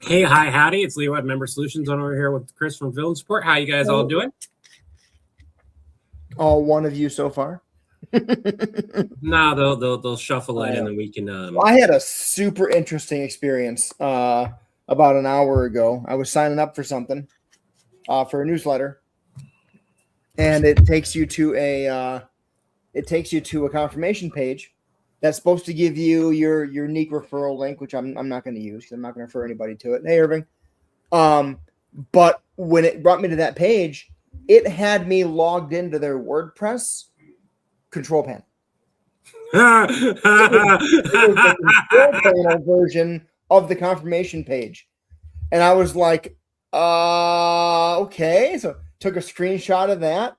Hey, hi, howdy. It's Levi, Member Solutions. I'm over here with Chris from Villain Support. How you guys all doing? All one of you so far? No, they'll shuffle in and then we can. I had a super interesting experience about an hour ago. I was signing up for something for a newsletter, and it takes you to a confirmation page that's supposed to give you your unique referral link, which I'm not going to use because I'm not going to refer anybody to it. Hey, Irving. But when it brought me to that page, it had me logged into their WordPress control panel. It was the control panel version of the confirmation page. And I was like, okay. So took a screenshot of that,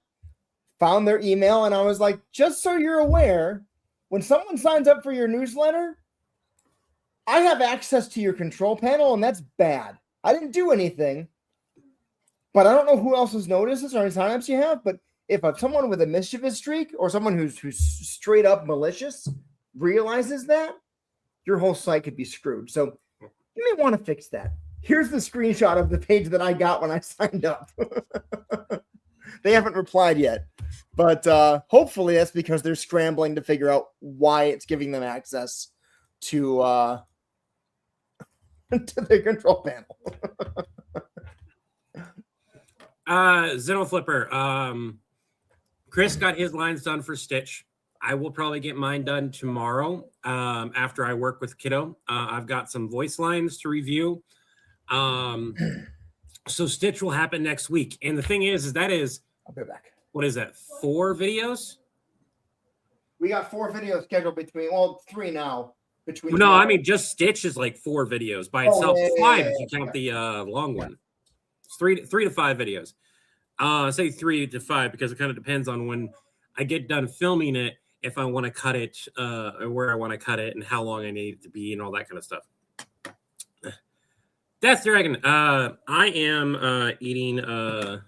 found their email, and I was like, just so you're aware, when someone signs up for your newsletter, I have access to your control panel, and that's bad. I didn't do anything, but I don't know who else has noticed this or any signups you have, but if someone with a mischievous streak or someone who's straight up malicious realizes that, your whole site could be screwed. So you may want to fix that. Here's the screenshot of the page that I got when I signed up. They haven't replied yet, but hopefully that's because they're scrambling to figure out why it's giving them access to to their control panel. Zeno Flipper. Chris got his lines done for Stitch. I will probably get mine done tomorrow after I work with Kiddo. I've got some voice lines to review. So Stitch will happen next week. And the thing is that is, I'll be back. What is that? 4 videos? We got 4 videos scheduled between, 3 now. No, I mean, just Stitch is like 4 videos by itself. 5 if you count the long one. It's 3 to 5 videos. I say 3 to 5 because it kind of depends on when I get done filming it, if I want to cut it, or where I want to cut it, and how long I need it to be, and all that kind of stuff. Death Dragon. I am eating. I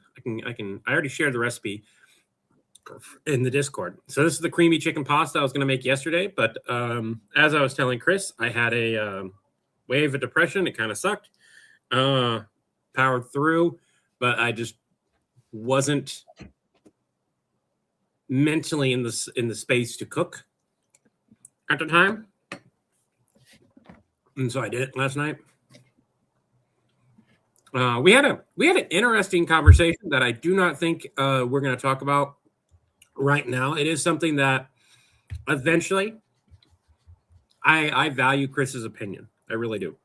already shared the recipe in the Discord. So this is the creamy chicken pasta I was going to make yesterday, but as I was telling Chris, I had a wave of depression. It kind of sucked. Powered through, but I just wasn't mentally in the space to cook at the time, and so I did it last night. We had an interesting conversation that I do not think we're going to talk about right now. It is something that eventually I value Chris's opinion. I really do.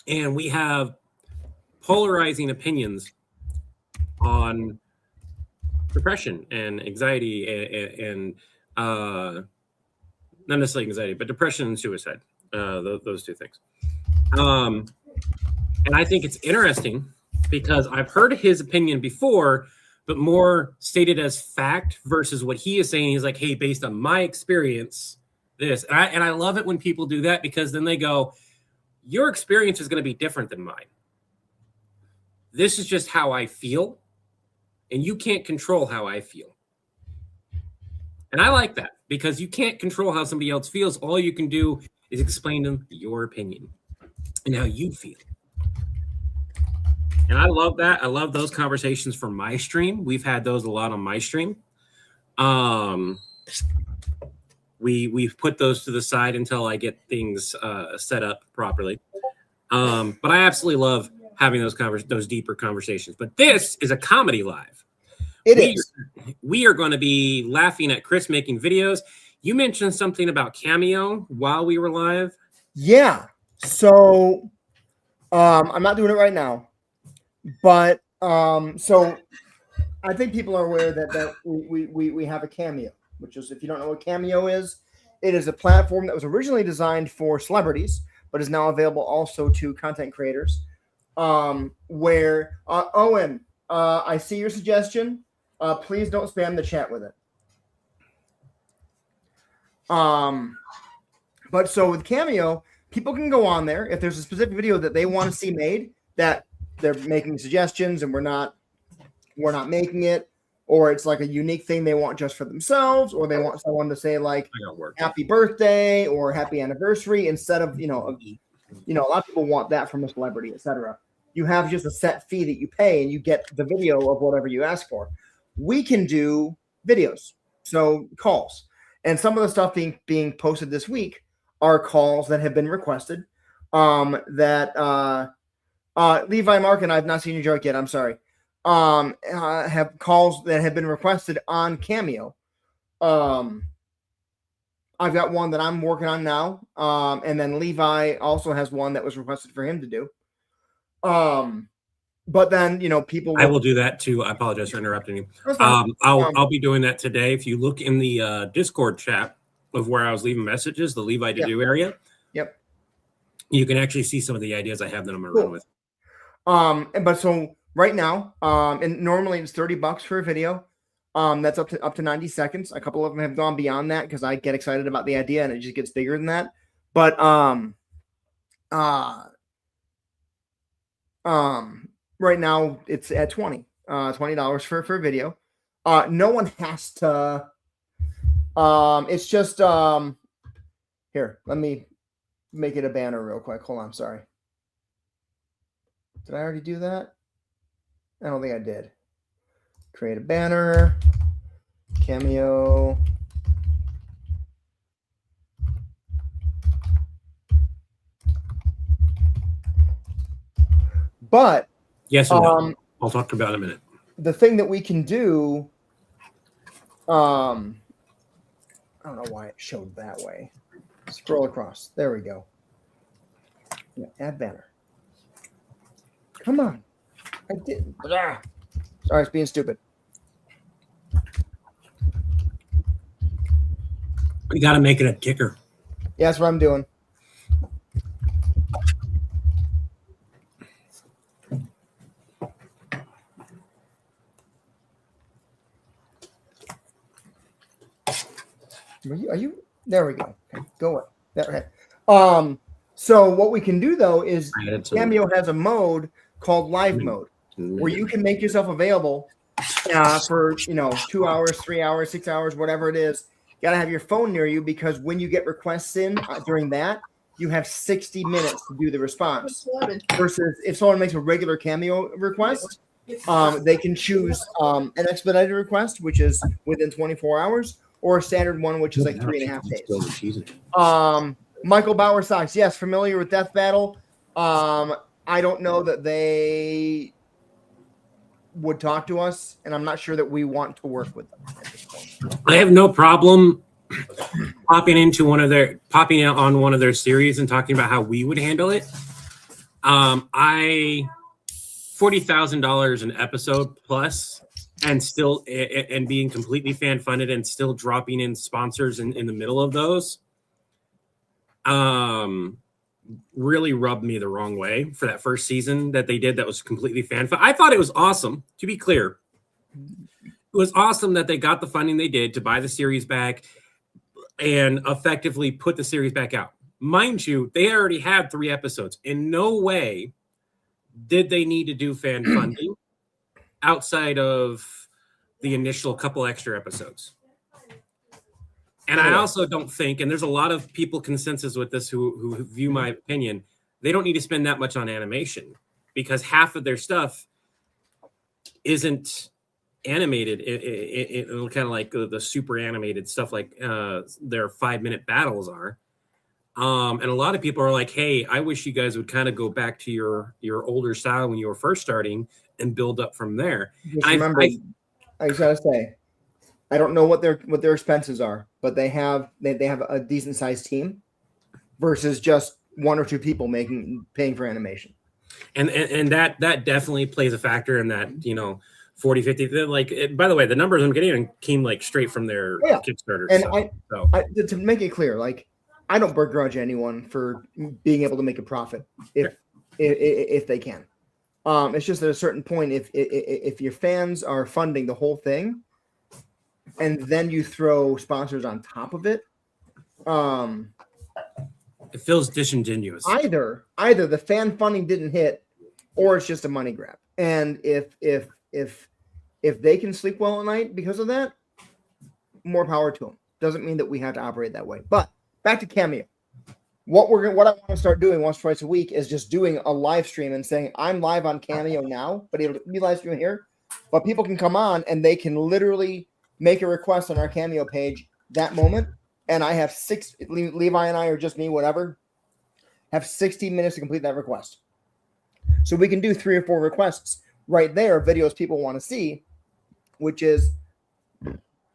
And we have polarizing opinions on depression and anxiety and not necessarily anxiety, but depression and suicide, those 2 things. And I think it's interesting because I've heard his opinion before, but more stated as fact versus what he is saying. He's like, hey, based on my experience, this. And I love it when people do that because then they go, your experience is going to be different than mine. This is just how I feel, and you can't control how I feel. And I like that because you can't control how somebody else feels. All you can do is explain to them your opinion and how you feel. And I love that. I love those conversations from my stream. We've had those a lot on my stream. We've put those to the side until I get things set up properly. But I absolutely love having those deeper conversations. But this is a comedy live. We are going to be laughing at Chris making videos. You mentioned something about Cameo while we were live. Yeah. So I'm not doing it right now. But so I think people are aware that we have a Cameo, which is, if you don't know what Cameo is, it is a platform that was originally designed for celebrities, but is now available also to content creators. Where Owen, I see your suggestion. Please don't spam the chat with it. But so with Cameo, people can go on there if there's a specific video that they want to see made that they're making suggestions and we're not making it, or it's like a unique thing they want just for themselves, or they want someone to say like happy birthday or happy anniversary instead of A lot of people want that from a celebrity, etc. You have just a set fee that you pay and you get the video of whatever you ask for. We can do videos, so calls. And some of the stuff being posted this week are calls that have been requested. Levi Mark, and I've not seen your joke yet. I'm sorry. Have calls that have been requested on Cameo. I've got one that I'm working on now. And then Levi also has one that was requested for him to do. But then, people. I will do that too. I apologize for interrupting you. I'll be doing that today. If you look in the Discord chat of where I was leaving messages, the Levi to do area. Yep. You can actually see some of the ideas I have that I'm going to run with. But so right now, and normally it's $30 for a video. That's up to 90 seconds. A couple of them have gone beyond that because I get excited about the idea and it just gets bigger than that. But right now it's at $20 for a video. No one has to. It's just here. Let me make it a banner real quick. Hold on. Sorry. Did I already do that? I don't think I did. Create a banner. Cameo. But yes, no. I'll talk about it in a minute. The thing that we can do, I don't know why it showed that way. Scroll across. There we go. Yeah, add banner. Come on. I didn't. Sorry, it's being stupid. You got to make it a kicker. Yeah, that's what I'm doing. Are you? There we go. Okay, go it. There. Okay. So what we can do though is Cameo has a mode called live mode where you can make yourself available for 2 hours, 3 hours, 6 hours, whatever it is. You got to have your phone near you because when you get requests in during that, you have 60 minutes to do the response. Versus if someone makes a regular Cameo request, they can choose an expedited request, which is within 24 hours, or a standard one, which is like 3.5 days. Michael Bauer Socks, yes, familiar with Death Battle. I don't know that they would talk to us, and I'm not sure that we want to work with them at this point. I have no problem popping out on one of their series and talking about how we would handle it. $40,000 an episode plus, and still and being completely fan funded and still dropping in sponsors in the middle of those. Really rubbed me the wrong way for that first season that they did. That was completely fan. I thought it was awesome. To be clear, it was awesome that they got the funding they did to buy the series back and effectively put the series back out. Mind you, they already had 3 episodes. In no way did they need to do fan funding outside of the initial couple extra episodes. And I also don't think, and there's a lot of people consensus with this who view my opinion, they don't need to spend that much on animation because half of their stuff isn't animated. It kind of like the super animated stuff like their 5-minute battles are. And a lot of people are like, hey, I wish you guys would kind of go back to your older style when you were first starting and build up from there. Just remember, I just gotta say, I don't know what their expenses are, but they have a decent sized team versus just 1 or 2 people paying for animation. And that definitely plays a factor in that, 40, 50. By the way, the numbers I'm getting came like straight from their Kickstarter. And to make it clear, like I don't begrudge anyone for being able to make a profit if they can. It's just at a certain point, if your fans are funding the whole thing, and then you throw sponsors on top of it, it feels disingenuous. Either the fan funding didn't hit, or it's just a money grab. And if they can sleep well at night because of that, more power to them. Doesn't mean that we have to operate that way. But back to Cameo. what I want to start doing once, twice a week is just doing a live stream and saying I'm live on Cameo now, but it'll be live stream here. But people can come on and they can literally make a request on our Cameo page that moment. And I have Levi and I, or just me, whatever, have 60 minutes to complete that request. So we can do 3 or 4 requests right there, videos people want to see, which is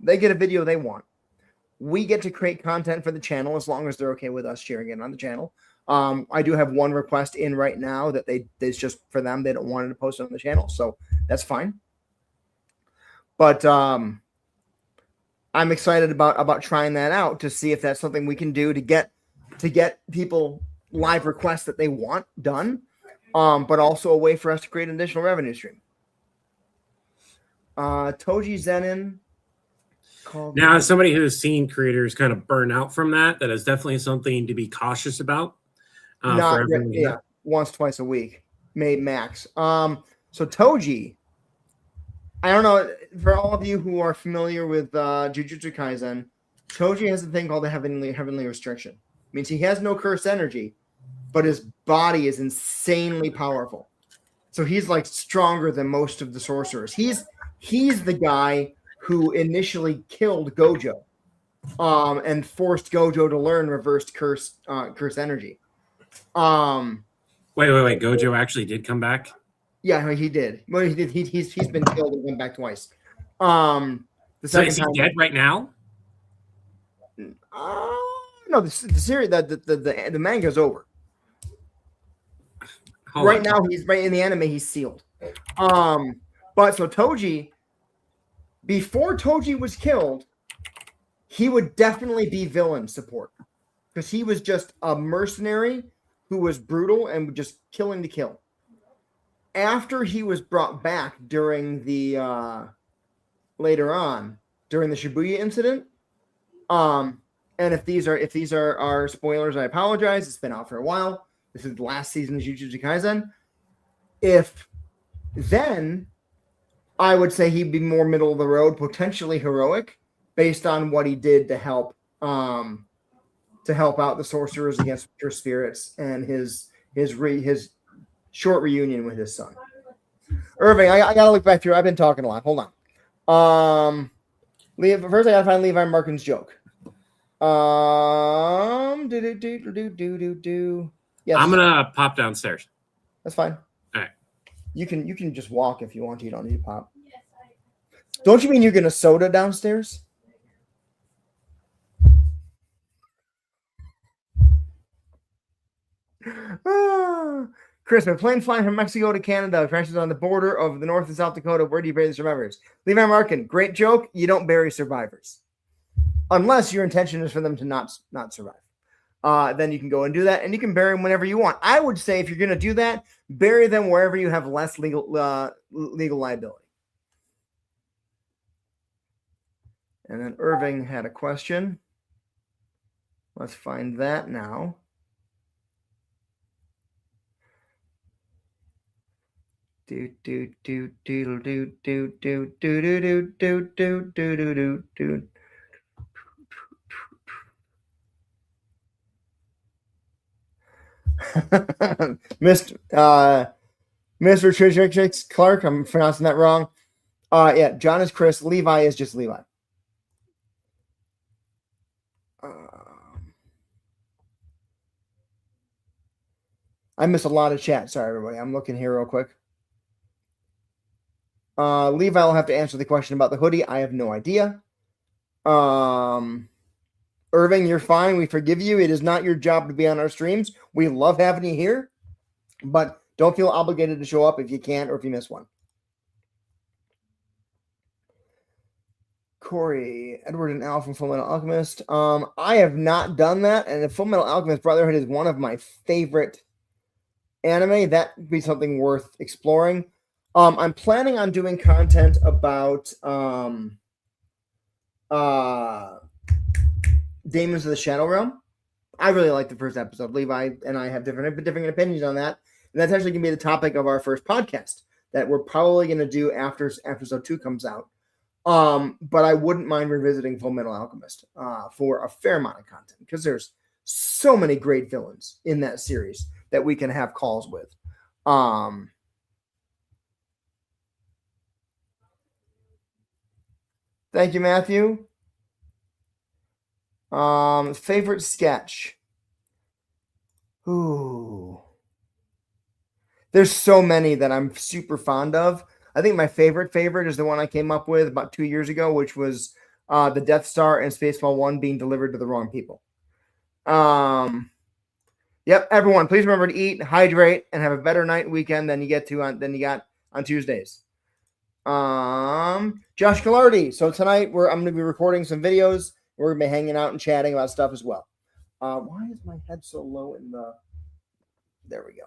they get a video they want. We get to create content for the channel as long as they're okay with us sharing it on the channel. I do have one request in right now that it's just for them. They don't want it to post it on the channel, so that's fine. But I'm excited about trying that out to see if that's something we can do to get people live requests that they want done, but also a way for us to create an additional revenue stream. Toji Zenin. Now, as somebody who has seen creators kind of burn out from that is definitely something to be cautious about. Once, twice a week, maybe max. So Toji, I don't know, for all of you who are familiar with Jujutsu Kaisen, Toji has a thing called the heavenly restriction. It means he has no cursed energy, but his body is insanely powerful. So he's like stronger than most of the sorcerers. He's the guy who initially killed Gojo, and forced Gojo to learn reversed curse energy. Wait. Gojo actually did come back? Yeah, he did. Well, he did. He's been killed and come back twice. So is he dead right now? No, the series, the manga's over. Right now, he's right in the anime. He's sealed. But so Toji, before Toji was killed, he would definitely be villain support because he was just a mercenary who was brutal and just killing to kill. After he was brought back during the later on during the Shibuya incident, and if these are spoilers, I apologize. It's been out for a while. This is the last season of Jujutsu Kaisen. Then I would say he'd be more middle of the road, potentially heroic, based on what he did to help out the sorcerers against pure spirits and his short reunion with his son. Irving, I gotta look back through. I've been talking a lot. Hold on. First I gotta find Levi Markin's joke. Yes. I'm gonna pop downstairs. That's fine. All right. You can just walk if you want to. You don't need to pop. Don't you mean you're gonna soda downstairs? Chris, my plane flying from Mexico to Canada crashes on the border of the North and South Dakota. Where do you bury the survivors? Levi Markin, great joke. You don't bury survivors. Unless your intention is for them to not survive. Then you can go and do that, and you can bury them whenever you want. I would say if you're going to do that, bury them wherever you have less legal liability. And then Irving had a question. Let's find that now. Mr. Trish Clark, I'm pronouncing that wrong. Yeah, John is Chris. Levi is just Levi. I missed a lot of chat. Sorry, everybody. I'm looking here real quick. Levi will have to answer the question about the hoodie. I have no idea. Irving, you're fine. We forgive you. It is not your job to be on our streams. We love having you here, but don't feel obligated to show up if you can't or if you miss one. Corey, Edward and Al from Fullmetal Alchemist. I have not done that, and the Fullmetal Alchemist Brotherhood is one of my favorite anime. That would be something worth exploring. I'm planning on doing content about Demons of the Shadow Realm. I really like the first episode. Levi and I have different opinions on that. And that's actually going to be the topic of our first podcast that we're probably going to do after episode 2 comes out. But I wouldn't mind revisiting Fullmetal Alchemist for a fair amount of content because there's So many great villains in that series that we can have calls with. Thank you, Matthew. Favorite sketch. Ooh. There's so many that I'm super fond of. I think my favorite is the one I came up with about 2 years ago, which was the Death Star and Spaceball 1 being delivered to the wrong people. Yep, everyone, please remember to eat, hydrate, and have a better night and weekend than you got on Tuesdays. Josh Gallardi. So tonight I'm going to be recording some videos. We're going to be hanging out and chatting about stuff as well. Why is my head so low in the? There we go.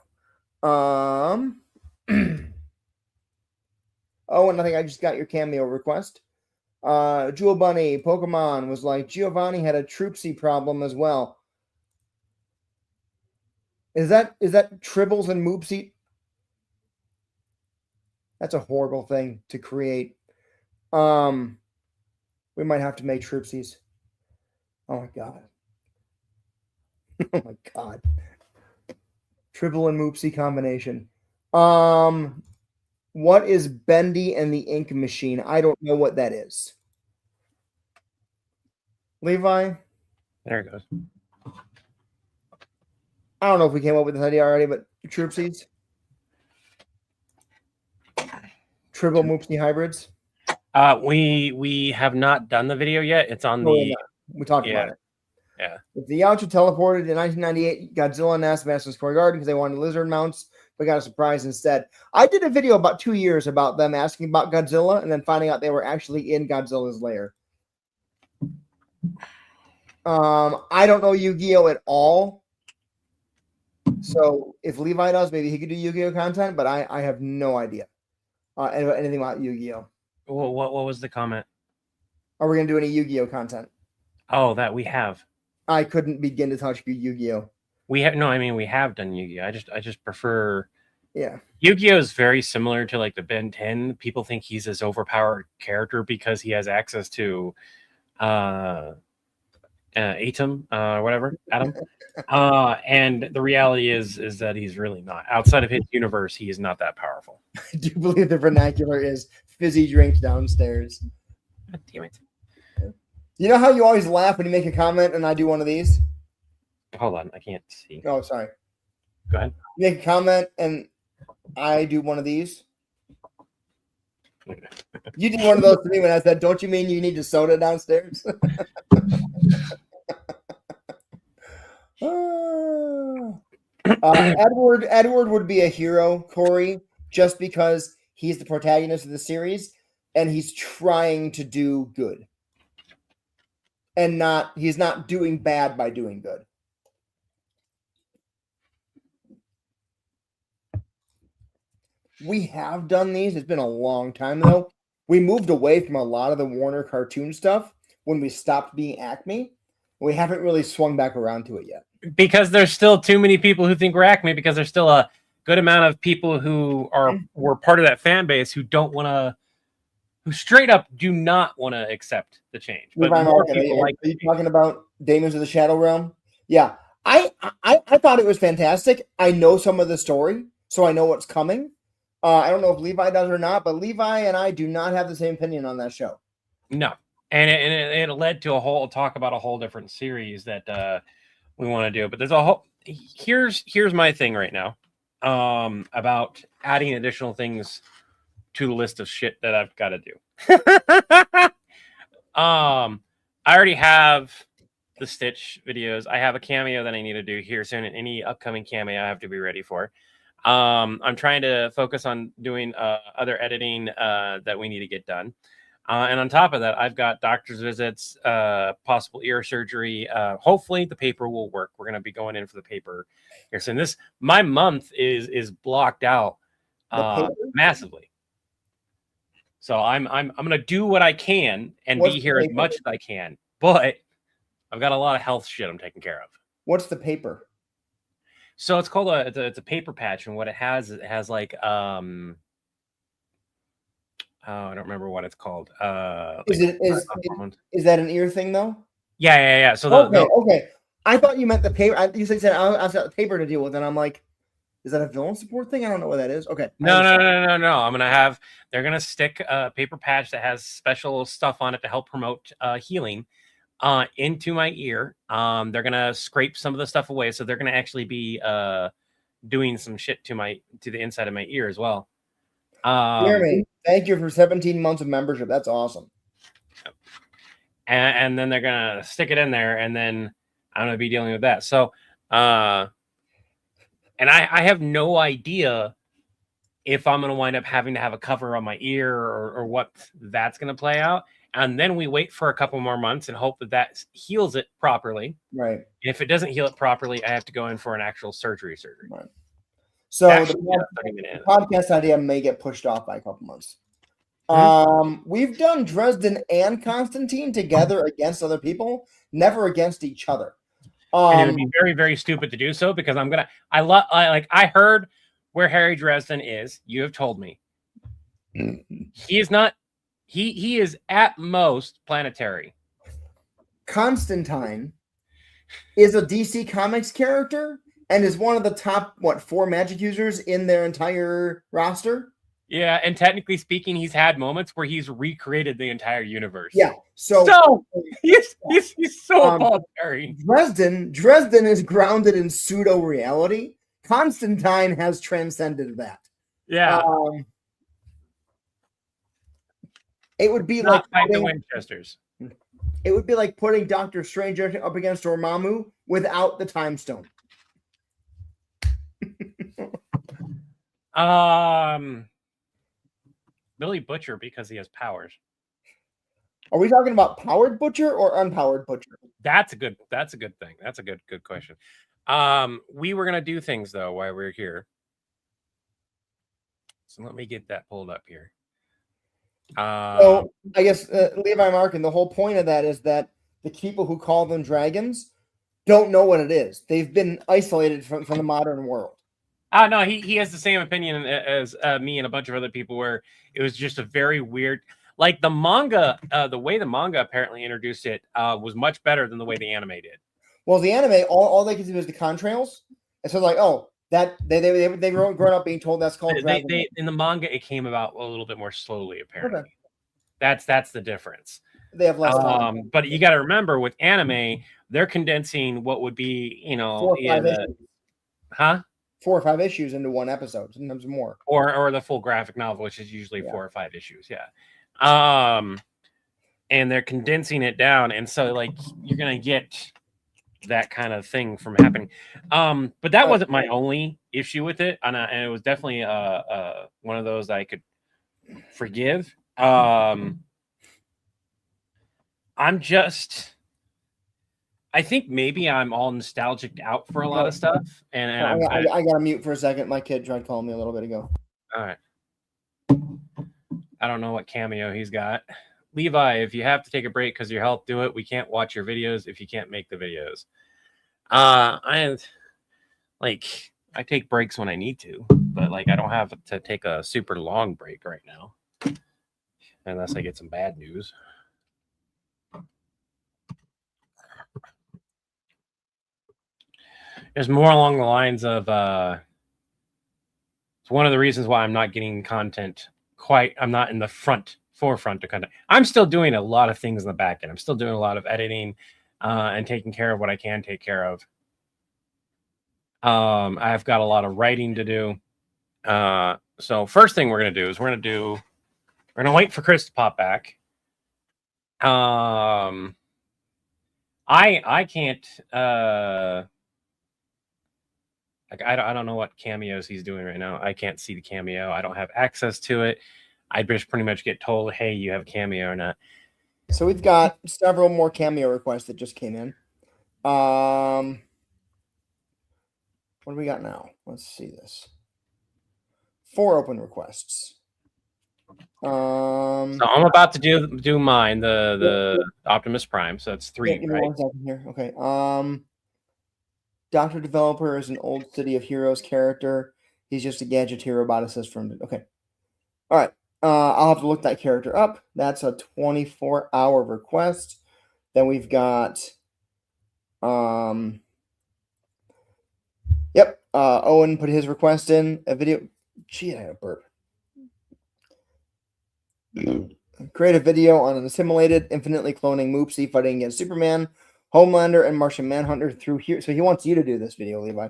Oh, and I think I just got your Cameo request. Jewel Bunny Pokemon was like Giovanni had a Troopsy problem as well. Is that Tribbles and Moopsy? That's a horrible thing to create. We might have to make Troopsies. Oh my god. Oh my god. Tribble and Moopsy combination. What is Bendy and the Ink Machine? I don't know what that is. Levi? There it goes. I don't know if we came up with this idea already, but Troopsies? Tribble Moopsy hybrids? We have not done the video yet. It's on the... We talked about it. Yeah. If the Yautja teleported in 1998, Godzilla and asked Madison Square Garden because they wanted lizard mounts, but got a surprise instead. I did a video about 2 years about them asking about Godzilla and then finding out they were actually in Godzilla's lair. I don't know Yu-Gi-Oh! At all. So if Levi does, maybe he could do Yu-Gi-Oh! Content, but I have no idea anything about Yu-Gi-Oh! Well, what was the comment? Are we going to do any Yu-Gi-Oh! Content? Oh, that we have. I couldn't begin to touch Yu-Gi-Oh! We have no. I mean, we have done Yu-Gi-Oh! I just prefer. Yeah. Yu-Gi-Oh! Is very similar to like the Ben 10. People think he's this overpowered character because he has access to Atom, whatever, Atom. And the reality is that he's really not. Outside of his universe, he is not that powerful. I do believe the vernacular is fizzy drink downstairs. God damn it. You know how you always laugh when you make a comment and I do one of these? Hold on, I can't see. Oh, sorry. Go ahead. You make a comment and I do one of these. You did one of those to me when I said, "Don't you mean you need a soda downstairs?" Edward would be a hero, Corey, just because he's the protagonist of the series and he's trying to do good. And he's not doing bad by doing good. We have done these. It's been a long time, though. We moved away from a lot of the Warner cartoon stuff when we stopped being Acme. We haven't really swung back around to it yet. Because there's still too many people who think we're Acme, because there's still a good amount of people who were part of that fan base who straight up do not want to accept the change. But more people are you talking about Demons of the Shadow Realm? Yeah. I thought it was fantastic. I know some of the story, so I know what's coming. I don't know if Levi does or not, but Levi and I do not have the same opinion on that show. No. And it led to a whole talk about a whole different series that we want to do. But there's a whole here's my thing right now about adding additional things to the list of shit that I've got to do. I already have the Stitch videos. I have a cameo that I need to do here soon, and any upcoming cameo I have to be ready for. I'm trying to focus on doing other editing that we need to get done. And on top of that, I've got doctor's visits, possible ear surgery. Hopefully the paper will work. We're going to be going in for the paper here soon. My month is blocked out massively. So I'm going to do what I can and be here as much as I can. But I've got a lot of health shit I'm taking care of. What's the paper? So it's called it's a paper patch, and what it has like I don't remember what it's called. Is that an ear thing though? Yeah. So okay. I thought you meant the paper. You said I've got the paper to deal with, and I'm like, is that a villain support thing? I don't know what that is. Okay. No. They're gonna stick a paper patch that has special stuff on it to help promote healing into my ear. They're gonna scrape some of the stuff away, so they're gonna actually be doing some shit to the inside of my ear as well. Jeremy, thank you for 17 months of membership. That's awesome. And then they're gonna stick it in there, and then I'm gonna be dealing with that. So, and I have no idea if I'm gonna wind up having to have a cover on my ear or what that's gonna play out. And then we wait for a couple more months and hope that heals it properly. Right. If it doesn't heal it properly, I have to go in for an actual surgery. Right. So the podcast idea may get pushed off by a couple months. We've done Dresden and Constantine together against other people, never against each other. And it would be very, very stupid to do so because I heard where Harry Dresden is. You have told me he is not. He is at most planetary. Constantine is a DC Comics character and is one of the top 4 magic users in their entire roster. Yeah, and technically speaking, he's had moments where he's recreated the entire universe. Yeah, so he's so planetary. Dresden is grounded in pseudo reality. Constantine has transcended that. Yeah. It would be like the Winchesters. It would be like putting Doctor Strange up against Dormammu without the Time Stone. Billy Butcher because he has powers. Are we talking about powered Butcher or unpowered Butcher? That's a good thing. That's a good question. We were gonna do things though while we're here. So let me get that pulled up here. So I guess Levi Markin, the whole point of that is that the people who call them dragons don't know what it is. They've been isolated from the modern world. No, he has the same opinion as me and a bunch of other people where it was just a very weird, like the manga, the way the manga apparently introduced it was much better than the way the anime did. Well, the anime, all they could do is the contrails. And so like, oh, that they grown up being told that's called dragon. In the manga, it came about a little bit more slowly, apparently. Okay. That's the difference. They have less time. But you got to remember with anime, they're condensing what would be, 4 or 5 issues into one episode, sometimes more. Or the full graphic novel, which is usually 4 or 5 issues. Yeah. And they're condensing it down. And so like you're gonna get that kind of thing from happening. But that wasn't my only issue with it. And it was definitely one of those I could forgive. I think maybe I'm all nostalgic out for a lot of stuff. And I got to mute for a second. My kid tried calling me a little bit ago. All right. I don't know what cameo he's got. Levi, if you have to take a break because of your health, do it. We can't watch your videos if you can't make the videos. I take breaks when I need to, but like I don't have to take a super long break right now. Unless I get some bad news. There's more along the lines of it's one of the reasons why I'm not getting content I'm not in the forefront of content. I'm still doing a lot of things in the back end. I'm still doing a lot of editing and taking care of what I can take care of. I've got a lot of writing to do. So first thing we're going to do is we're going to wait for Chris to pop back. I can't I don't know what cameos he's doing right now. I can't see the cameo. I don't have access to it. I just pretty much get told, hey, you have a cameo or not. So we've got several more cameo requests that just came in. What do we got now? Let's see this. 4 open requests. So I'm about to do mine, the Optimus Prime. So that's 3, give me right? 1 second here. Okay. Dr. Developer is an old City of Heroes character. He's just a gadgeteer roboticist from... Okay. All right. I'll have to look that character up. That's a 24-hour request. Then we've got Yep. Owen put his request in a video. Gee, I had a burp. Create a video on an assimilated, infinitely cloning Moopsie fighting against Superman, Homelander, and Martian Manhunter through here. So he wants you to do this video, Levi.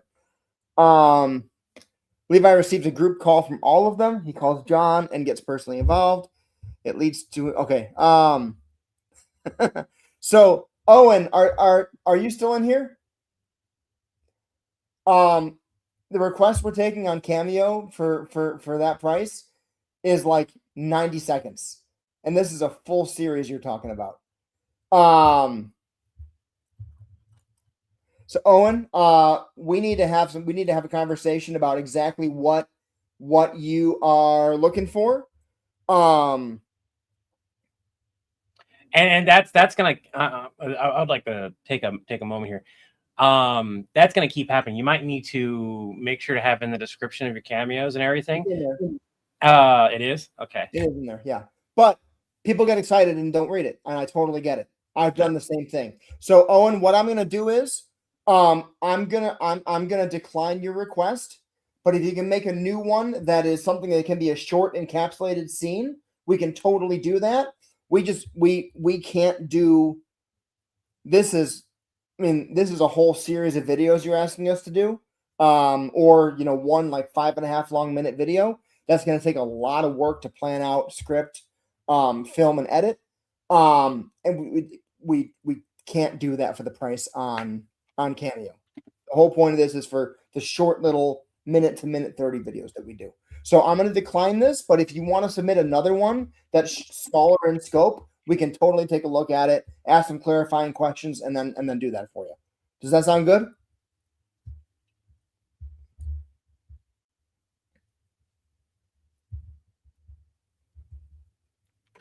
Levi receives a group call from all of them. He calls John and gets personally involved. It leads to okay. So Owen, are you still in here? The request we're taking on Cameo for that price is like 90 seconds. And this is a full series you're talking about. So Owen, we need to have a conversation about exactly what you are looking for. And that's gonna. I'd like to take a moment here. That's gonna keep happening. You might need to make sure to have in the description of your cameos and everything. It is okay. It is in there, yeah. But people get excited and don't read it, and I totally get it. I've done the same thing. So Owen, what I'm gonna do is, I'm gonna decline your request. But if you can make a new one that is something that can be a short encapsulated scene, we can totally do that. We can't do. This is a whole series of videos you're asking us to do, or one like 5.5 minute video. That's going to take a lot of work to plan out, script, film, and edit. And we can't do that for the price on Cameo. The whole point of this is for the short little minute to minute 30 videos that we do. So I'm going to decline this, but if you want to submit another one that's smaller in scope, we can totally take a look at it, ask some clarifying questions, and then do that for you. Does that sound good?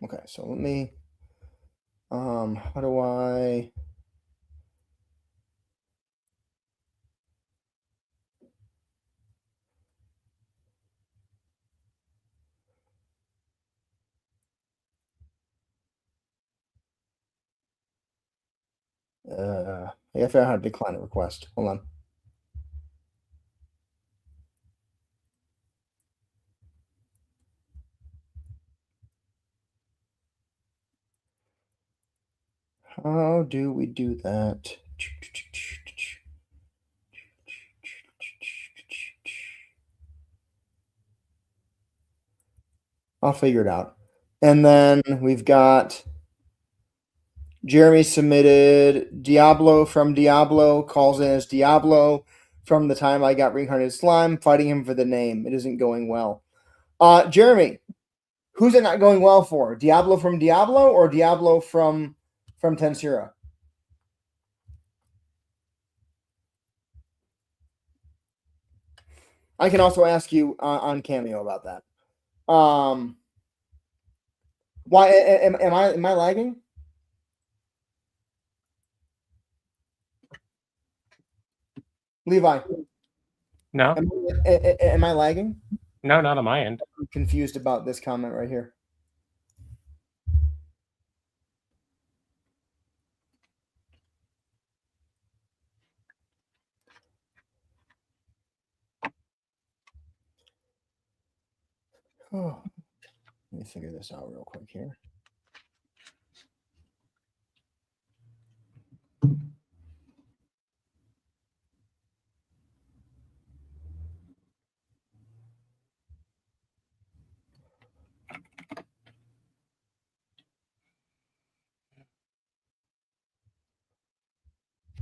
Okay, so let me, how do I, I gotta figure out how to decline a request. Hold on. How do we do that? I'll figure it out. And then we've got Jeremy submitted Diablo from Diablo, calls in as Diablo. From the time I got reincarnated slime, fighting him for the name. It isn't going well. Jeremy, who's it not going well for? Diablo from Diablo or Diablo from Tensura? I can also ask you on Cameo about that. Why am I lagging? Levi. No. Am I lagging? No, not on my end. I'm confused about this comment right here. Oh, let me figure this out real quick here.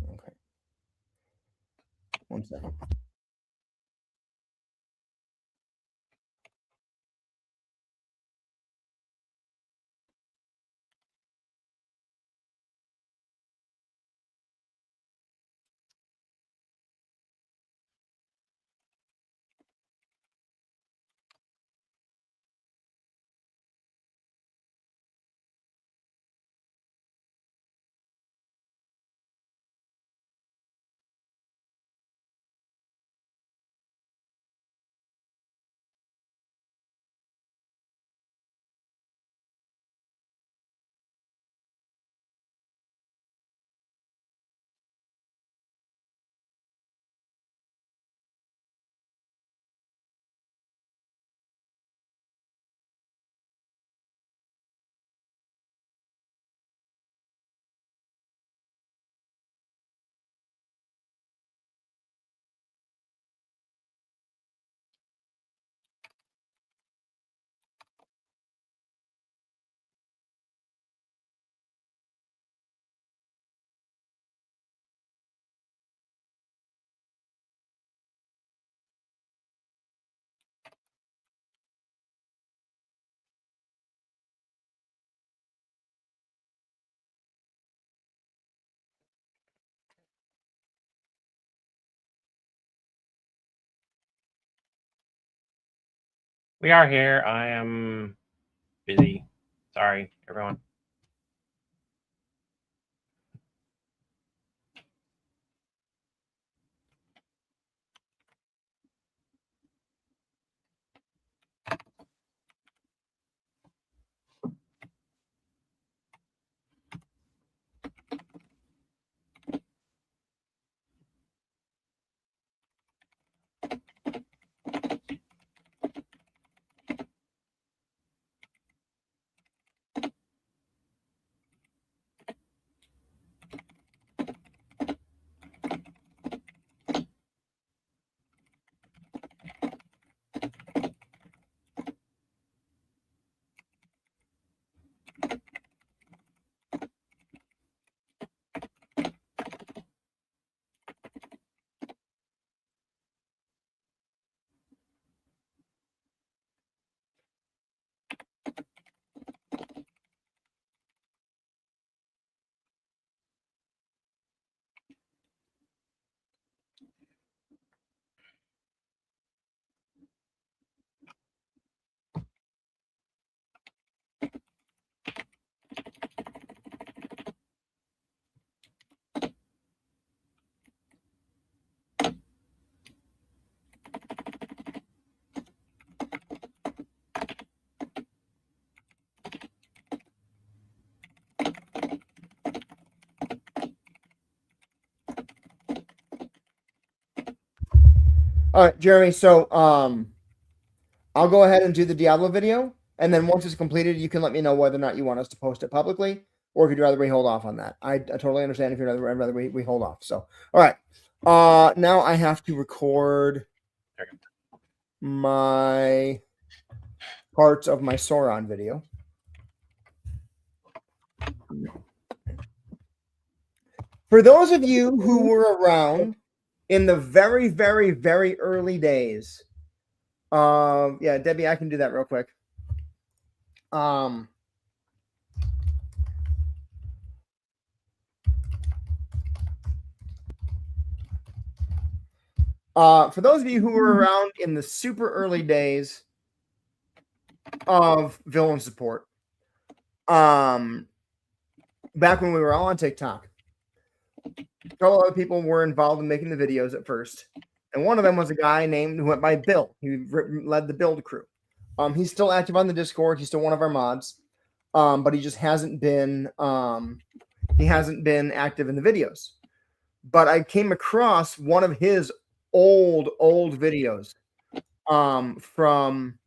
Okay. 1 second. We are here. I am busy. Sorry, everyone. All right, Jeremy. So I'll go ahead and do the Diablo video, and then once it's completed, you can let me know whether or not you want us to post it publicly, or if you'd rather we hold off on that. I totally understand if you'd rather we hold off. So, all right. Now I have to record my parts of my Sauron video. For those of you who were around in the very, very, very early days, yeah, Debbie, I can do that real quick. For those of you who were around in the super early days of villain support, back when we were all on TikTok, a couple other people were involved in making the videos at first, and one of them was a guy named who went by Bill. He led the build crew. He's still active on the Discord. He's still one of our mods, but he just hasn't been active in the videos. But I came across one of his old videos from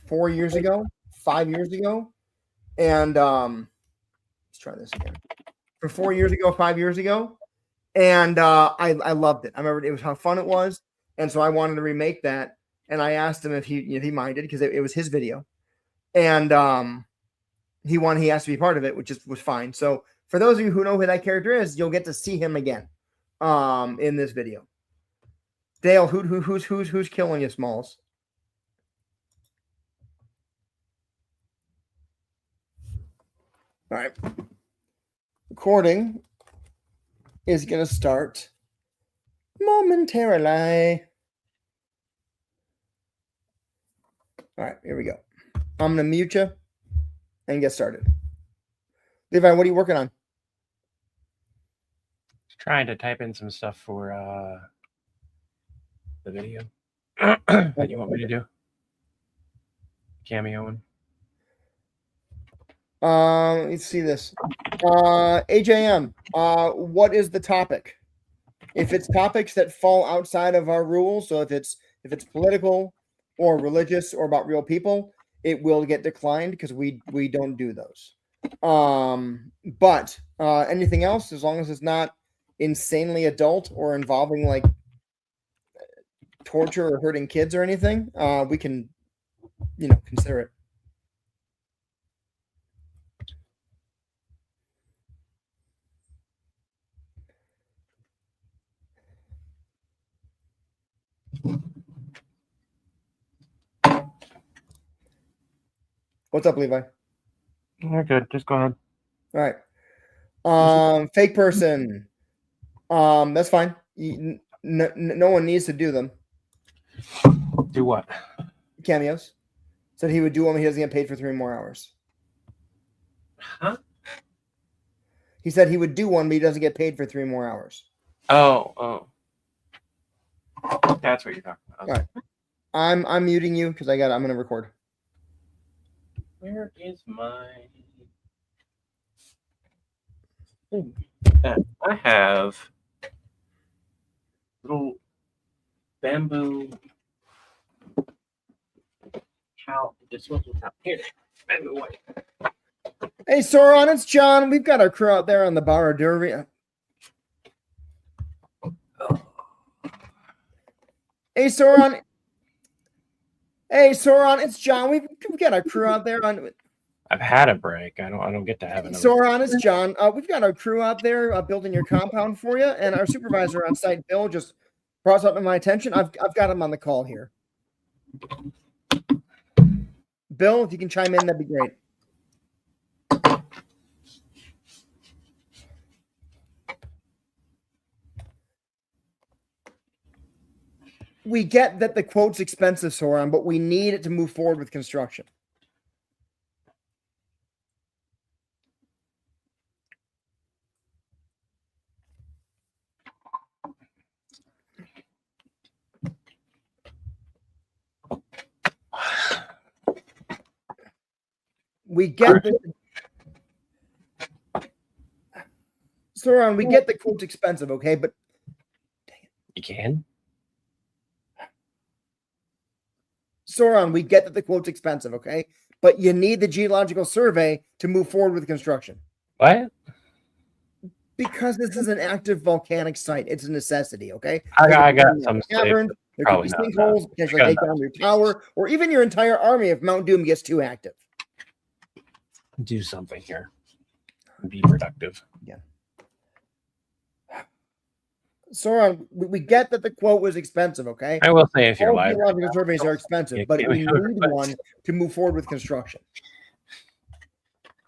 4 years ago, 5 years ago, and let's try this again. For 4 years ago, 5 years ago, and I loved it. I remember it was how fun it was, and so I wanted to remake that. And I asked him if he minded, because it was his video, and he asked to be part of it, which was fine. So for those of you who know who that character is, you'll get to see him again in this video. Dale, who's killing you, Smalls? All right. Recording is going to start momentarily. All right, here we go. I'm going to mute you and get started. Levi, what are you working on? Trying to type in some stuff for the video. What you want me to do? Cameoing. Let's see this. AJM, what is the topic? If it's topics that fall outside of our rules, so if it's political or religious or about real people, it will get declined because we don't do those. But anything else, as long as it's not insanely adult or involving like torture or hurting kids or anything, we can, consider it. What's up, Levi? You're good. Just go ahead. All right. Fake person. That's fine. No one needs to do them. Do what? Cameos. Said he would do one, he doesn't get paid for 3 more hours. Huh? He said he would do one, but he doesn't get paid for 3 more hours. Oh. That's what you're talking about. All right. I'm muting you because I'm gonna record. Where is my thing? I have little bamboo towel. Disposable towel. Here, bamboo white. Hey, Sauron, it's John. We've got our crew out there on the bar derby. Hey, Sauron. It's John. We've got our crew out there on. I've had a break. I don't get to have another. Sauron, it's John. We've got our crew out there building your compound for you, and our supervisor on site, Bill, just brought something to my attention. I've got him on the call here. Bill, if you can chime in, that'd be great. We get that the quote's expensive, Sauron, but we need it to move forward with construction. We get the Sauron, we get the quote's expensive, okay? But You can? Sauron, we get that the quote's expensive, okay? But you need the geological survey to move forward with construction. What? Because this is an active volcanic site. It's a necessity, okay? I got some caverns. There could be sinkholes, potentially take down your tower, or even your entire army if Mount Doom gets too active. Do something here. Be productive. Yeah. Sauron, we get that the quote was expensive, okay? I will say if you're All live. geological surveys are expensive, but we need one to move forward with construction.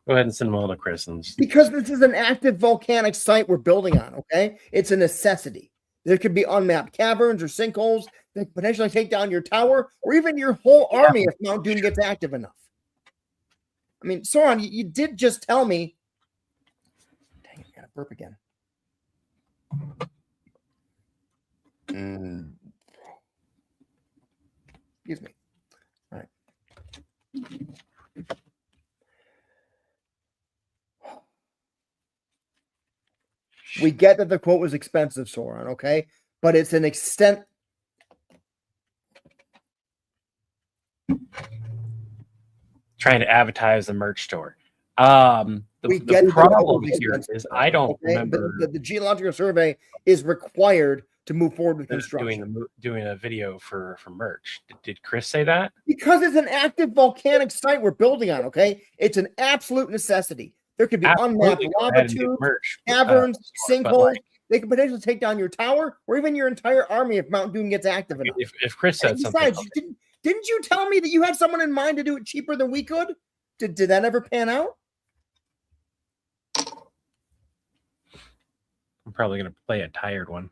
Go ahead and send them all to Chris. Because this is an active volcanic site we're building on, okay? It's a necessity. There could be unmapped caverns or sinkholes that could potentially take down your tower or even your whole army if Mount Doom gets active enough. I mean, Sauron, you did just tell me. Dang it, I got to burp again. Excuse me. All right. We get that the quote was expensive, Sauron, okay? But it's an extent. Trying to advertise the merch store. The problem here is I don't remember. The geological survey is required to move forward with construction. Doing a video for merch. Did Chris say that? Because it's an active volcanic site we're building on, okay? It's an absolute necessity. There could be unmapped lava tubes, caverns, sinkholes. They could potentially take down your tower or even your entire army if Mount Doom gets active enough. If Chris said besides, something. Didn't you tell me that you had someone in mind to do it cheaper than we could? Did that ever pan out? I'm probably going to play a tired one.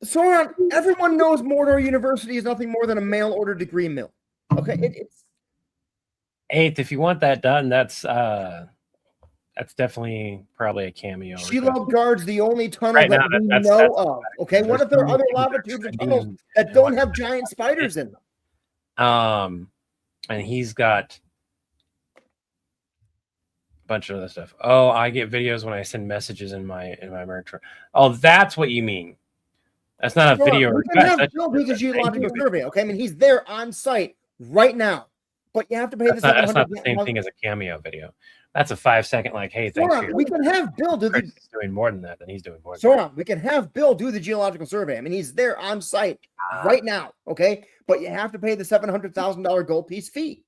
Sauron, everyone knows Mordor University is nothing more than a mail-order degree mill. Okay, it's Eighth. If you want that done, that's definitely probably a cameo. Shelob guards the only tunnel that we know of. Okay, what if there are other lava tubes and tunnels that don't have giant spiders in them? And he's got a bunch of other stuff. Oh, I get videos when I send messages in my merch. Oh, that's what you mean. That's not a video. We can have Bill do the geological survey, okay? I mean, he's there on site right now, but you have to pay the $700. That's not the same thing as a cameo video. That's a 5-second, like, hey, thanks. We can have Bill do Chris is doing more than that. Then he's doing more. Sauron, we can have Bill do the geological survey. I mean, he's there on site right now, okay? But you have to pay the $700,000 gold piece fee.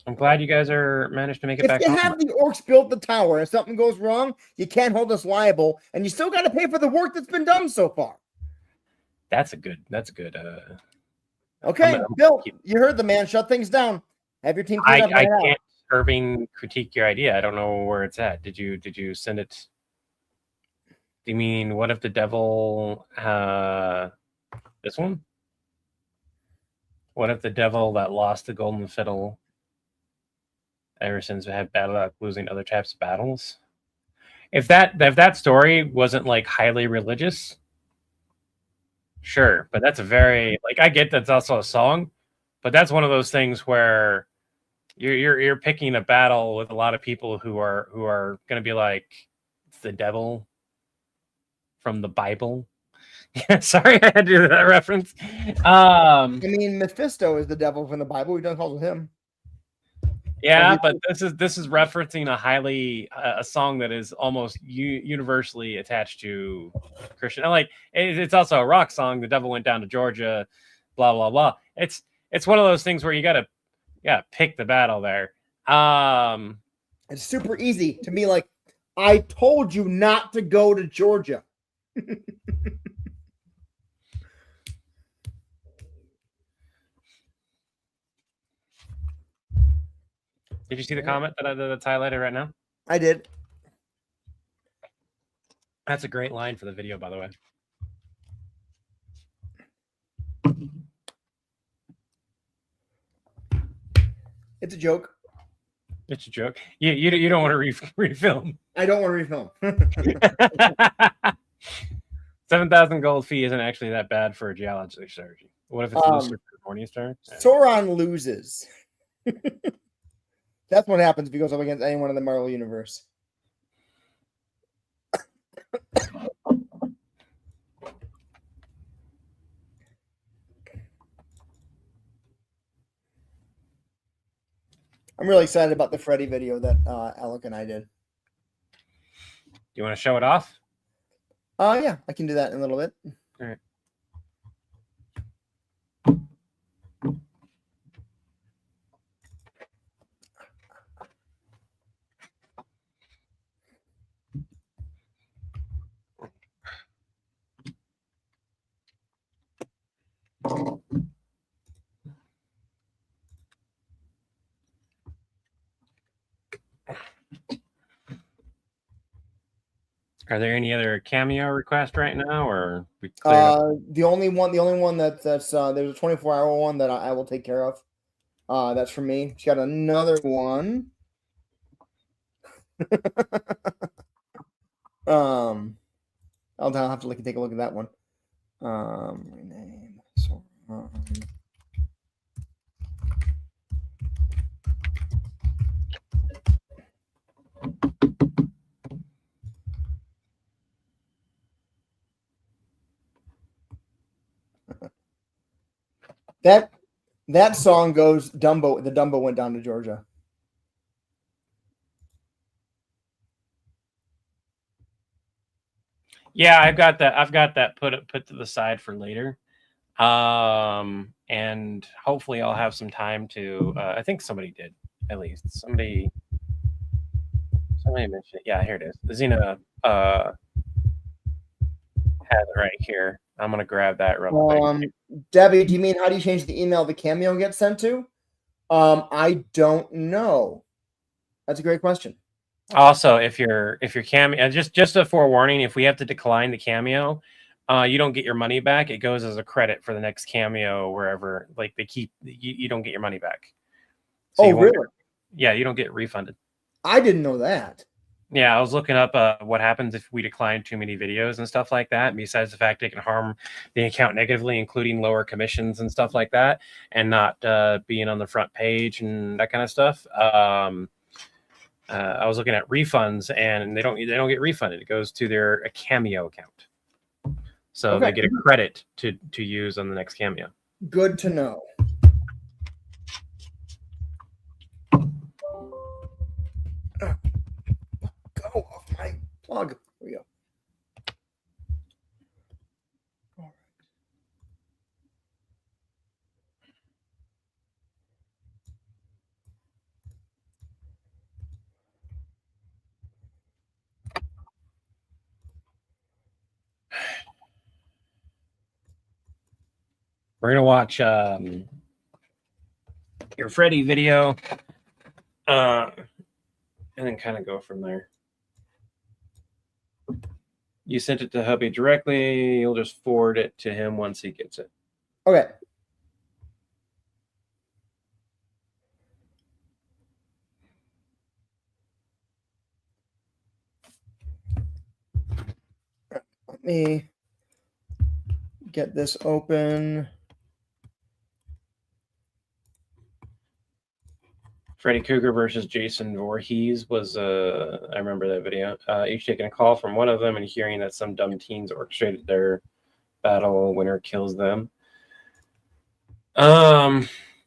I'm glad you guys managed to make it back. If you have the orcs build the tower and something goes wrong, you can't hold us liable, and you still got to pay for the work that's been done so far. That's a good. Okay, Bill, you heard the man. Shut things down. Have your team. I can't Irving critique your idea. I don't know where it's at. Did you send it? Do you mean what if the devil? This one? What if the devil that lost the golden fiddle ever since we had bad luck losing other types of battles? If that story wasn't like highly religious, sure, but that's a very like I get that's also a song, but that's one of those things where you're picking a battle with a lot of people who are going to be like it's the devil from the Bible. Yeah, sorry, I had to do that reference. I mean, Mephisto is the devil from the Bible. We don't call him. Yeah, but this is referencing a highly a song that is almost universally attached to Christian. And like it's also a rock song. The devil went down to Georgia, blah blah blah. It's one of those things where you gotta pick the battle there. It's super easy to be like, I told you not to go to Georgia. Did you see the comment that's highlighted right now? I did. That's a great line for the video, by the way. It's a joke. It's a joke. You don't want to refilm. I don't want to refilm. 7,000 gold fee isn't actually that bad for a geology surgery. What if it's Lucifer Morningstar? Sauron loses. That's what happens if he goes up against anyone in the Marvel universe. I'm really excited about the Freddy video that Alec and I did. You want to show it off? Yeah, I can do that in a little bit. All right. Are there any other cameo requests right now, or the only one that's there's a 24-hour one that I will take care of. That's for me. She got another one. I'll have to take a look at that one. Rename. So, that song goes Dumbo. The Dumbo went down to Georgia. Yeah, I've got that put to the side for later. And hopefully I'll have some time to I think somebody did, at least. Somebody mentioned it. Yeah, here it is. Xena has it right here. I'm gonna grab that real quick. Debbie, do you mean how do you change the email the Cameo gets sent to? I don't know. That's a great question. Also, if your Cameo, just a forewarning, if we have to decline the Cameo, you don't get your money back. It goes as a credit for the next Cameo wherever. Like they keep you don't get your money back. So really? Yeah, you don't get refunded. I didn't know that. Yeah, I was looking up what happens if we decline too many videos and stuff like that. Besides the fact it can harm the account negatively, including lower commissions and stuff like that, and not being on the front page and that kind of stuff. I was looking at refunds, and they don't get refunded. It goes to their Cameo account, so they get a credit to use on the next Cameo. Good to know. Go off my plug. Here we go. All right. We're gonna watch your Freddy video, and then kind of go from there. You sent it to hubby directly. You'll just forward it to him once he gets it. Okay. Let me get this open. Freddy Krueger versus Jason Voorhees was, I remember that video. Each taking a call from one of them and hearing that some dumb teens orchestrated their battle, winner kills them.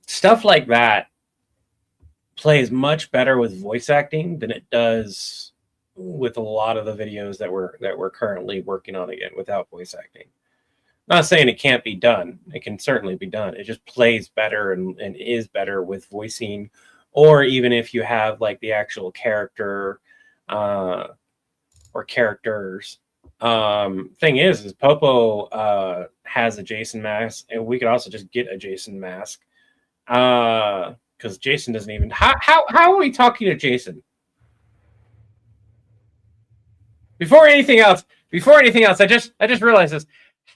Stuff like that plays much better with voice acting than it does with a lot of the videos that we're currently working on again without voice acting. Not saying it can't be done. It can certainly be done. It just plays better and is better with voicing, or even if you have like the actual character or characters. Thing is Popo has a Jason mask, and we could also just get a Jason mask. Because Jason doesn't even how are we talking to Jason? Before anything else, I just realized this.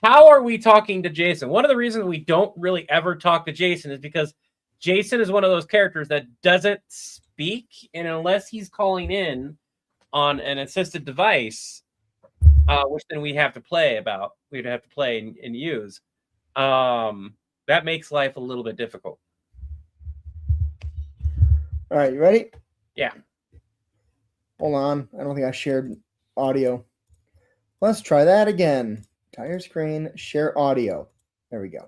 How are we talking to Jason? One of the reasons we don't really ever talk to Jason is because Jason is one of those characters that doesn't speak, and unless he's calling in on an assisted device, which then we'd have to play and use, that makes life a little bit difficult. All right, you ready? Yeah. Hold on. I don't think I shared audio. Let's try that again. Entire screen, share audio. There we go.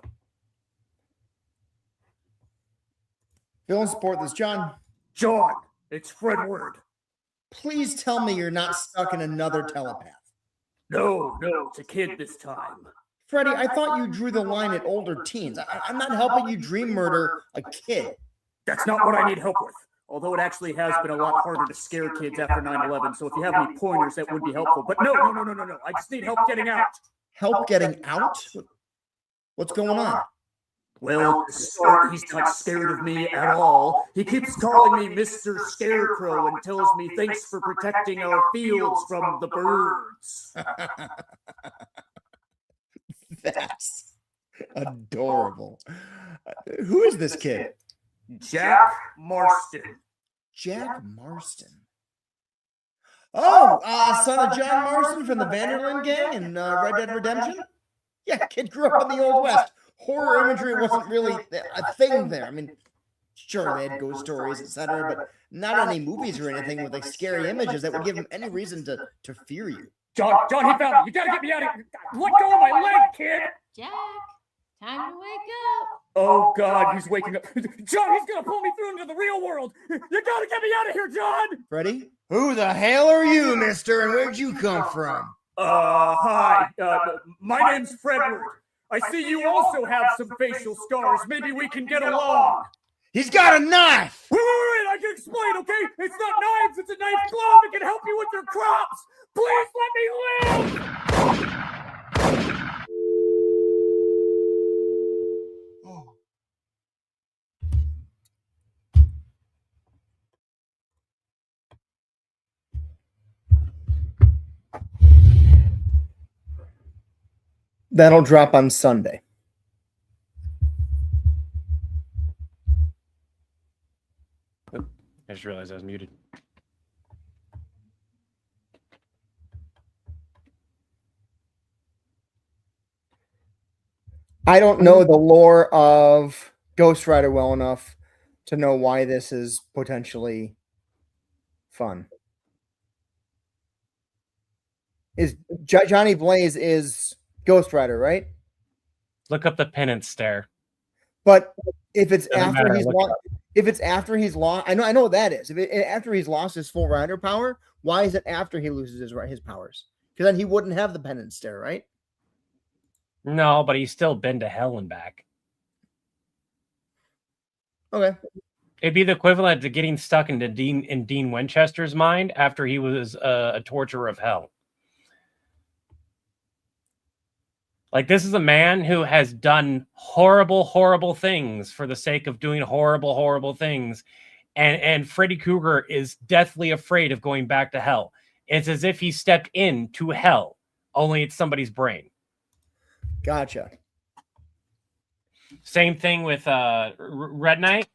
Phil and support this, John. John, it's Fred Word. Please tell me you're not stuck in another telepath. No, it's a kid this time. Freddy, I thought you drew the line at older teens. I'm not helping you dream murder a kid. That's not what I need help with. Although it actually has been a lot harder to scare kids after 9/11, so if you have any pointers, that would be helpful. But no. I just need help getting out. Help getting out? What's going on? Well, to start, he's not scared of me at all. He keeps calling me Mr. Scarecrow and tells me thanks for protecting our fields from the birds. That's adorable. Who is this kid? Jack Marston. Jack Marston. Oh, son of John Marston from the Vanderlyn gang in Red Dead Redemption? Yeah, kid grew up in the Old West. Horror imagery wasn't really a thing there. I mean, sure, they had ghost stories, etc., but not any movies or anything with like scary images that would give him any reason to fear you. John, he found me. You gotta get me out of here. Let go of my leg, kid. Jack, time to wake up. Oh, God, he's waking up. John, he's gonna pull me through into the real world. You gotta get me out of here, John. Freddy? Who the hell are you, mister, and where'd you come from? Hi. My name's Fredward. I see you also have some facial scars. Maybe we can get along. He's got a knife! Wait, I can explain, okay? It's not knives, it's a knife glove. It can help you with your crops. Please let me live! Oh. That'll drop on Sunday. I just realized I was muted. I don't know the lore of Ghost Rider well enough to know why this is potentially fun. Is Johnny Blaze is Ghost Rider, right? Look up the penance stare. But if it's Doesn't after matter, he's look lost, if it's after he's lost, I know what that is. After he's lost his full rider power, why is it after he loses his powers? Because then he wouldn't have the penance stare, right? No, but he's still been to hell and back. Okay. It'd be the equivalent to getting stuck into Dean Winchester's mind after he was a torturer of hell. Like, this is a man who has done horrible, horrible things for the sake of doing horrible, horrible things. And Freddy Krueger is deathly afraid of going back to hell. It's as if he stepped into hell only it's somebody's brain. Gotcha. Same thing with Red Knight.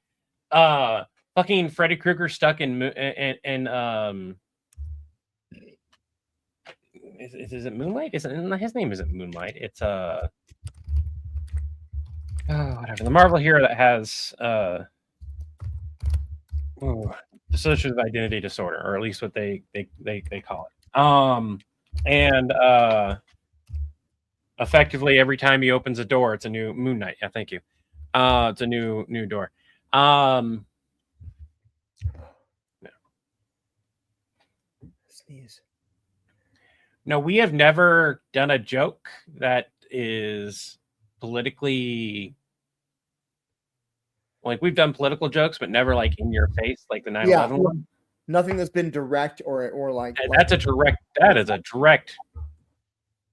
Fucking Freddy Krueger stuck in is it Moonlight? His name isn't Moonlight. It's whatever, the Marvel hero that has dissociative identity disorder, or at least what they call it. And effectively every time he opens a door, it's a new Moon Knight. Yeah, thank you. It's a new door. No. Sneeze. No, we have never done a joke that is politically, like, we've done political jokes, but never like in your face, like the 9/11 one. Nothing that's been direct or like. That is a direct.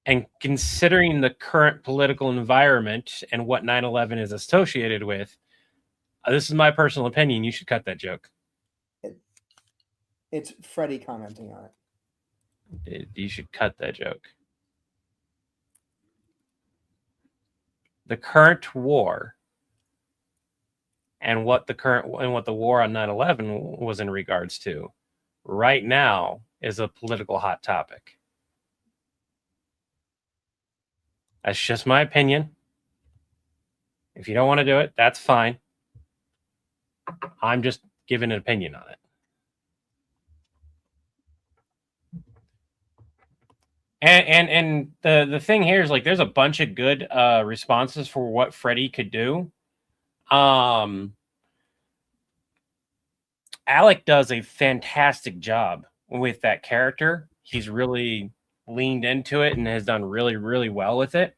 And considering the current political environment and what 9/11 is associated with, this is my personal opinion. You should cut that joke. It's Freddy commenting on it. You should cut that joke. The current war and what the war on 9/11 was in regards to right now is a political hot topic. That's just my opinion. If you don't want to do it, that's fine. I'm just giving an opinion on it. And the thing here is, like, there's a bunch of good responses for what Freddy could do. Alec does a fantastic job with that character. He's really leaned into it and has done really, really well with it.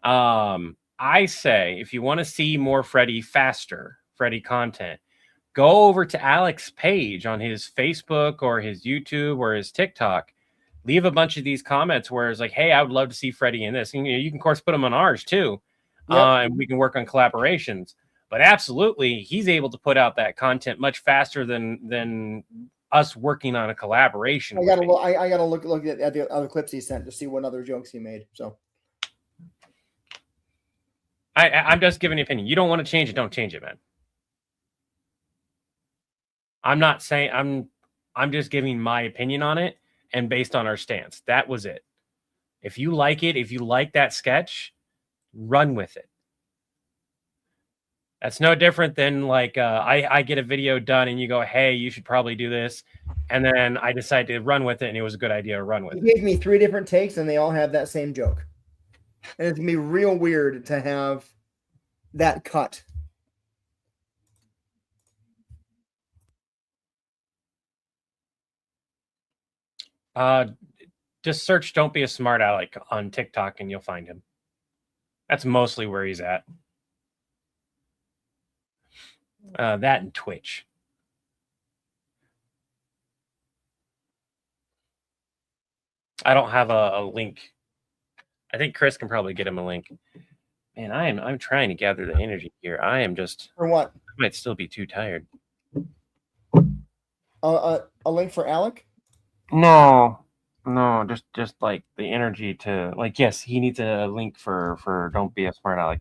I say, if you want to see more Freddy content, go over to Alec's page on his Facebook or his YouTube or his TikTok. Leave a bunch of these comments where it's like, hey, I would love to see Freddy in this. And, you can, of course, put them on ours too. Yep. And we can work on collaborations. But absolutely, he's able to put out that content much faster than us working on a collaboration. I gotta look at the other clips he sent to see what other jokes he made. So I'm just giving an opinion. You don't want to change it, don't change it, man. I'm not saying I'm just giving my opinion on it and based on our stance. That was it. If you like it, if you like that sketch, run with it. That's no different than like I get a video done and you go, hey, you should probably do this. And then I decide to run with it and it was a good idea to run with it. He gave me 3 different takes and they all have that same joke. And it's going to be real weird to have that cut. Just search Don't Be a Smart Alec on TikTok and you'll find him. That's mostly where he's at. That and Twitch. I don't have a link. I think Chris can probably get him a link. Man, I'm trying to gather the energy here. I am just, for what? I might still be too tired. A link for Alec? No, just like the energy to, like, yes, he needs a link for Don't Be a Smart Alec.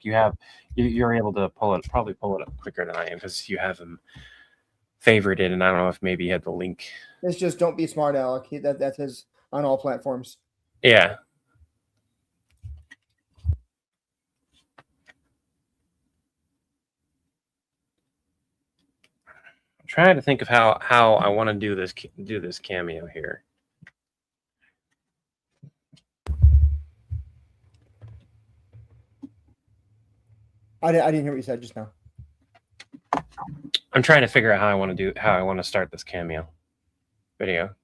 You're able to probably pull it up quicker than I am because you have him favorited, and I don't know if maybe he had the link. It's just Don't Be Smart Alec. That's his on all platforms. Yeah. I'm trying to think of how I want to do this cameo here. I didn't hear what you said just now. I'm trying to figure out how I want to start this cameo video.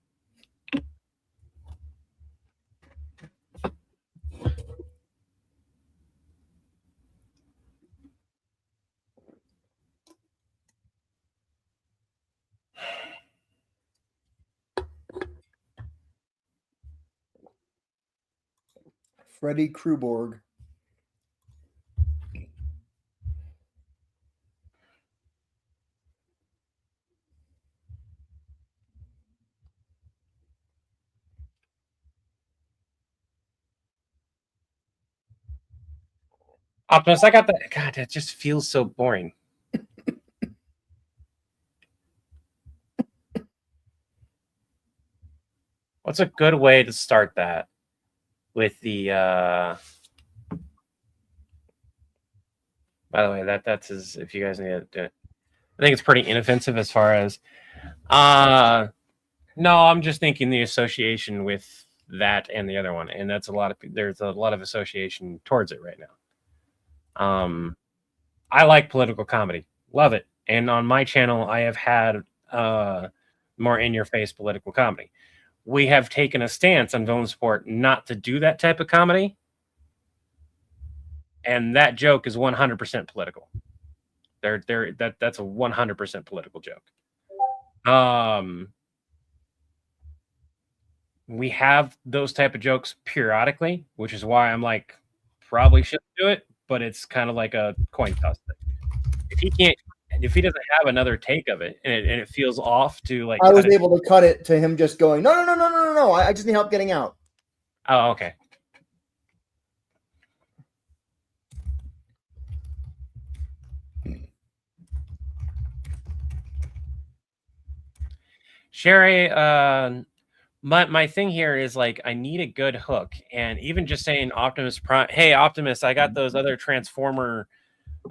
Freddy Krueger. Optimus, I got that. God, that just feels so boring. What's a good way to start that with the by the way, that's as if you guys need to do it. I think it's pretty inoffensive as far as no, I'm just thinking the association with that and the other one, and that's there's a lot of association towards it right now. I like political comedy, love it, and on my channel I have had more in-your-face political comedy. We have taken a stance on Villain Support not to do that type of comedy, and that joke is 100% political. That's a 100% political joke. We have those type of jokes periodically, which is why I'm like, probably shouldn't do it, but it's kind of like a coin toss thing. If he doesn't have another take of it and it feels off to like, I was able to cut it to him just going, no. I just need help getting out. Oh, okay. Sherry, my thing here is like I need a good hook, and even just saying Optimus Prime, hey Optimus, I got those other Transformer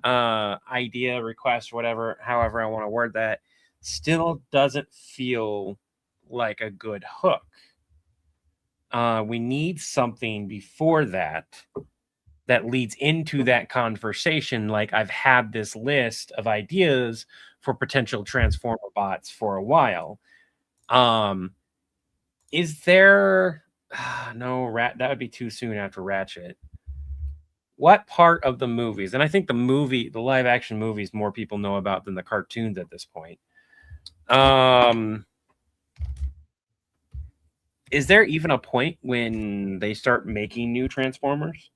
idea request, whatever, however I want to word that, still doesn't feel like a good hook. We need something before that leads into that conversation. Like I've had this list of ideas for potential Transformer bots for a while. Is there no that would be too soon after Ratchet. What part of the movies, and I think the live action movies more people know about than the cartoons at this point. Is there even a point when they start making new Transformers?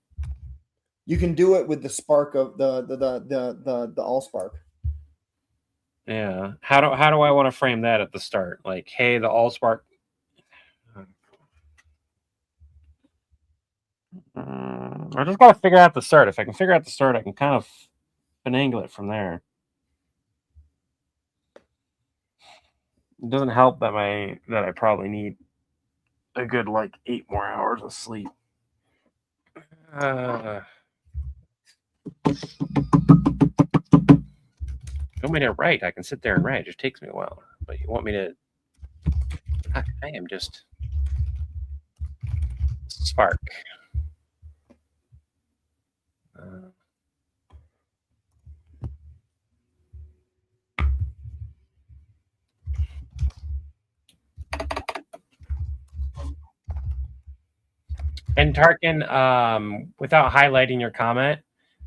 You can do it with the spark of the Allspark. Yeah. How do I want to frame that at the start? Like, hey, the Allspark. I just gotta figure out the start. If I can figure out the start, I can kind of finagle it from there. It doesn't help that I probably need a good like 8 more hours of sleep. You want me to write? I can sit there and write. It just takes me a while. But you want me to? I am just spark. And Tarkin, without highlighting your comment,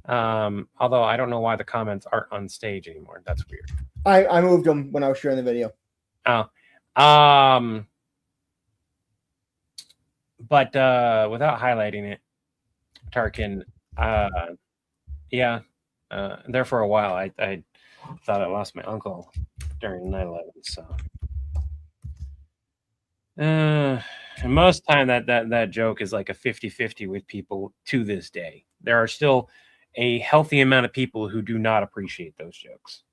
although I don't know why the comments aren't on stage anymore. That's weird. I moved them when I was sharing the video. Oh. But without highlighting it, Tarkin, yeah, there for a while, I thought I lost my uncle during 9/11. So, and most time that joke is like a 50-50 with people to this day. There are still a healthy amount of people who do not appreciate those jokes.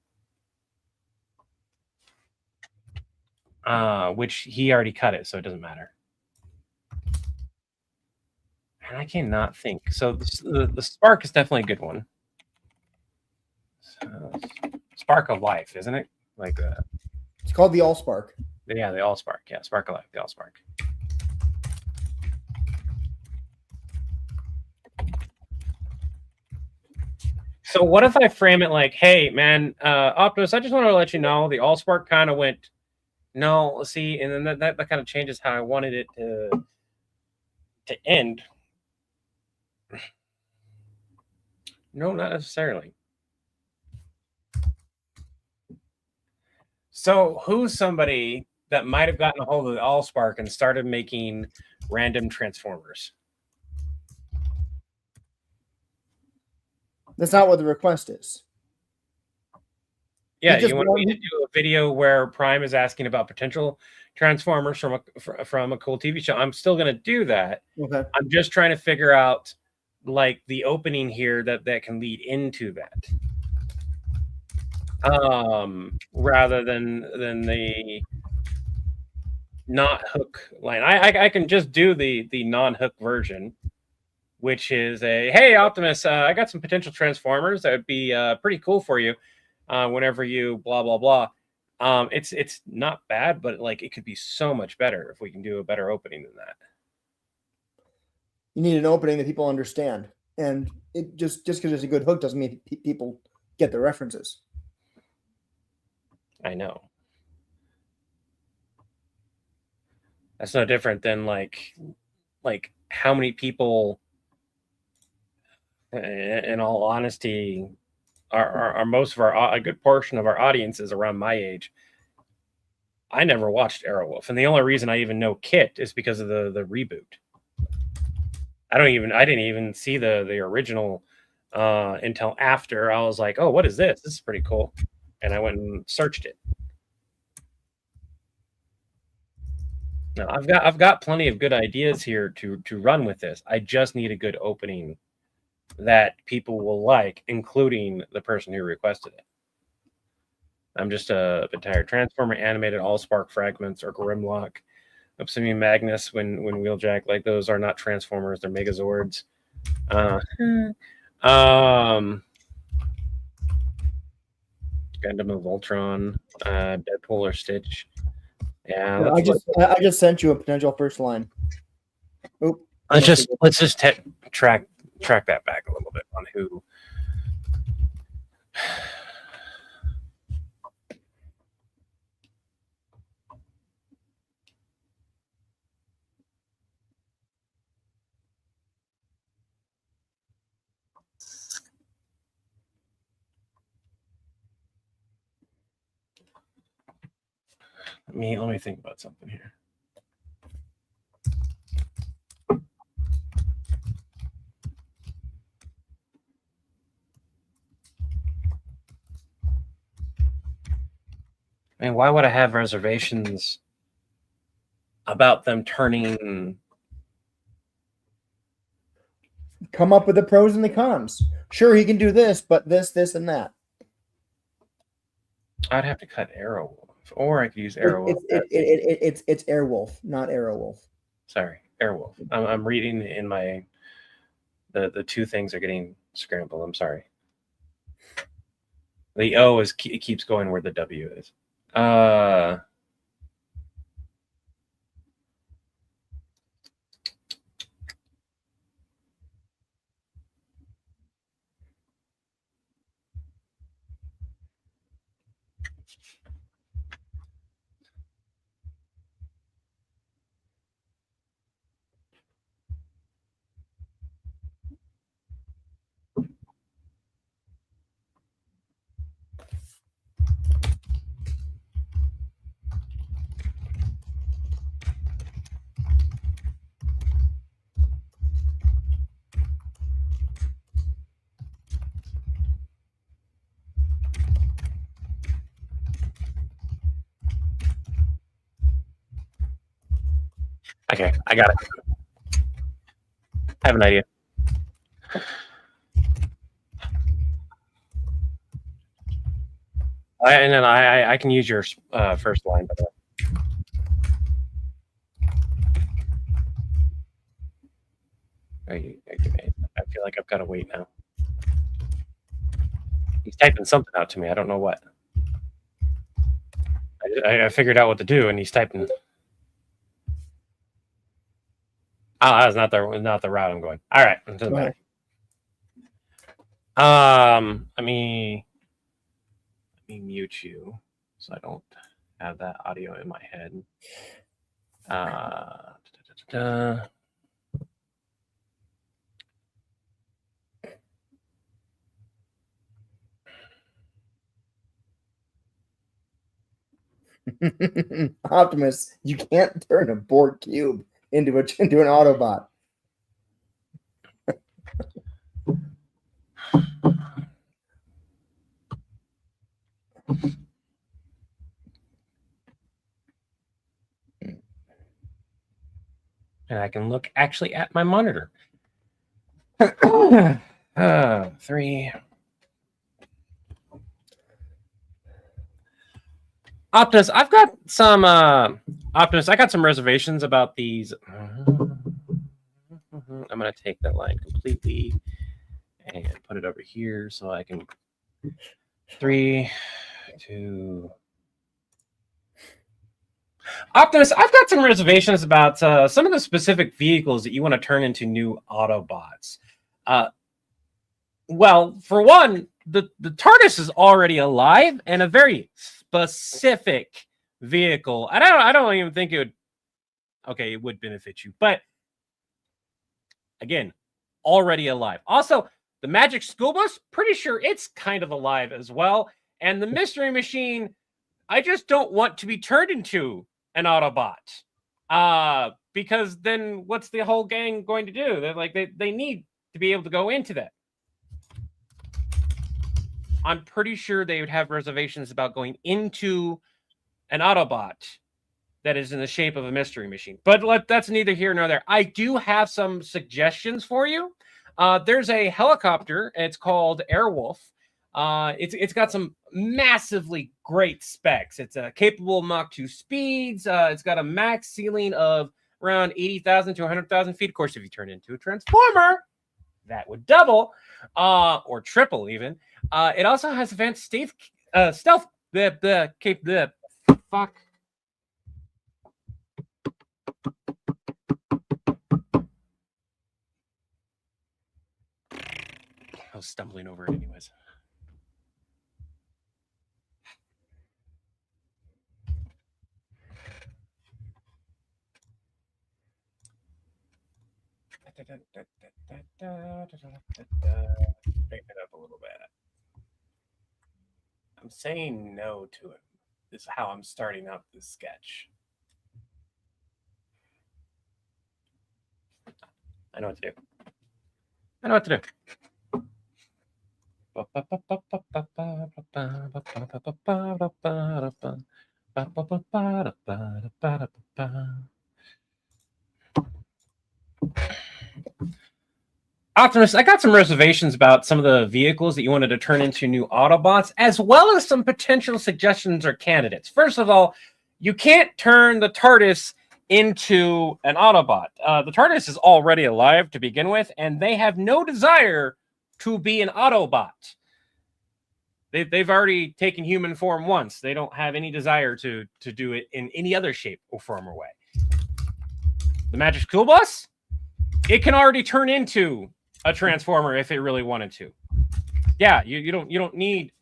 Which he already cut it, so it doesn't matter. And I cannot think. So the spark is definitely a good one. Spark of life, isn't it? Like it's called the Allspark. Yeah, the Allspark. Yeah, Spark of life, the Allspark. So what if I frame it like, hey, man, Optimus, I just want to let you know the Allspark kind of went, no, see, and then that kind of changes how I wanted it to end. No, not necessarily. So who's somebody that might have gotten a hold of the Allspark and started making random Transformers? That's not what the request is. Yeah, you want me to do a video where Prime is asking about potential Transformers from a cool TV show? I'm still going to do that. Okay. I'm just trying to figure out like the opening here that can lead into that, rather than the not hook line. I can just do the non-hook version, which is a, hey Optimus, I got some potential transformers that would be pretty cool for you whenever you blah blah blah. It's not bad, but like it could be so much better if we can do a better opening than that. You need an opening that people understand, and it just because it's a good hook doesn't mean people get the references. I know. That's no different than like how many people, in all honesty, are most of our, a good portion of our audience is around my age. I never watched Airwolf, and the only reason I even know Kit is because of the reboot. I didn't even see the original until after. I was like, oh, what is this? This is pretty cool, and I went and searched it. Now, I've got plenty of good ideas here to run with this. I just need a good opening that people will like, including the person who requested it. I'm just a bit tired. Transformer animated Allspark fragments or Grimlock, Obsidian Magnus when Wheeljack, like those are not Transformers, they're Megazords. Gundam of Voltron, Deadpool or Stitch. Yeah, I just sent you a potential first line. Oop. Let's just track that back a little bit on who. Let me think about something here. I mean, why would I have reservations about them turning? Come up with the pros and the cons. Sure, he can do this, but this, and that. I'd have to cut Arrowwolf, or I could use Arrowwolf. It's Airwolf, not Arrowwolf. Sorry, Airwolf. I'm reading in my the two things are getting scrambled. I'm sorry. The O is it keeps going where the W is. Okay, I got it. I have an idea. And then I can use your first line, by the way. I feel like I've got to wait now. He's typing something out to me. I don't know what. I figured out what to do, and he's typing. Oh, that's not the route I'm going. All right. It doesn't matter. Let me mute you so I don't have that audio in my head. Optimus, you can't turn a Borg cube into an Autobot. And I can look actually at my monitor. 3. Optimus, I've got some Optimus, I got some reservations about these. I'm gonna take that line completely and put it over here so I can 3, 2. Optimus, I've got some reservations about some of the specific vehicles that you want to turn into new Autobots. Well, for one, the TARDIS is already alive and a very specific vehicle. And I don't even think it would. Okay, it would benefit you, but again, already alive. Also, the Magic School Bus, pretty sure it's kind of alive as well. And the Mystery Machine, I just don't want to be turned into an Autobot. Because then what's the whole gang going to do? They're like they need to be able to go into that. I'm pretty sure they would have reservations about going into an Autobot that is in the shape of a Mystery Machine. But that's neither here nor there. I do have some suggestions for you. There's a helicopter. It's called Airwolf. It's got some massively great specs. It's capable of Mach 2 speeds. It's got a max ceiling of around 80,000 to 100,000 feet. Of course, if you turn it into a Transformer, that would double or triple even. It also has advanced stealth. Fuck. I was stumbling over it anyways. Pick it up a little bit. I'm saying no to it. This is how I'm starting out this sketch. I know what to do. I know what to do. Optimus, I got some reservations about some of the vehicles that you wanted to turn into new Autobots, as well as some potential suggestions or candidates. First of all, you can't turn the TARDIS into an Autobot. The TARDIS is already alive to begin with, and they have no desire to be an Autobot. They've already taken human form once. They don't have any desire to do it in any other shape or form or way. The Magic School Bus, it can already turn into a Transformer if it really wanted to. Yeah, you don't need.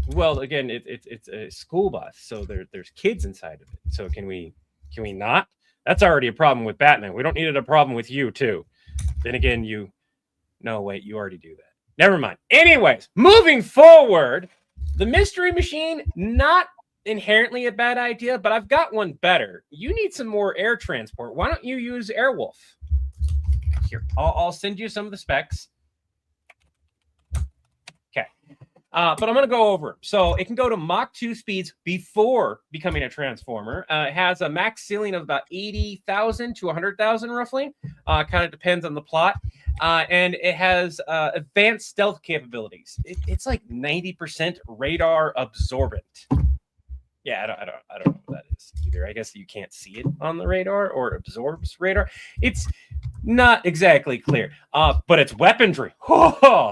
Well, again, it's a school bus, so there's kids inside of it. So can we not? That's already a problem with Batman. We don't need a problem with you too. Then again, no, wait, you already do that. Never mind. Anyways, moving forward, the Mystery Machine, not inherently a bad idea, but I've got one better. You need some more air transport. Why don't you use Airwolf? Here, I'll send you some of the specs. Okay. But I'm going to go over. So it can go to Mach 2 speeds before becoming a Transformer. It has a max ceiling of about 80,000 to 100,000 roughly. Kind of depends on the plot. And it has advanced stealth capabilities. It's like 90% radar absorbent. Yeah, I don't know what that is either. I guess you can't see it on the radar or absorbs radar. It's not exactly clear. But it's weaponry.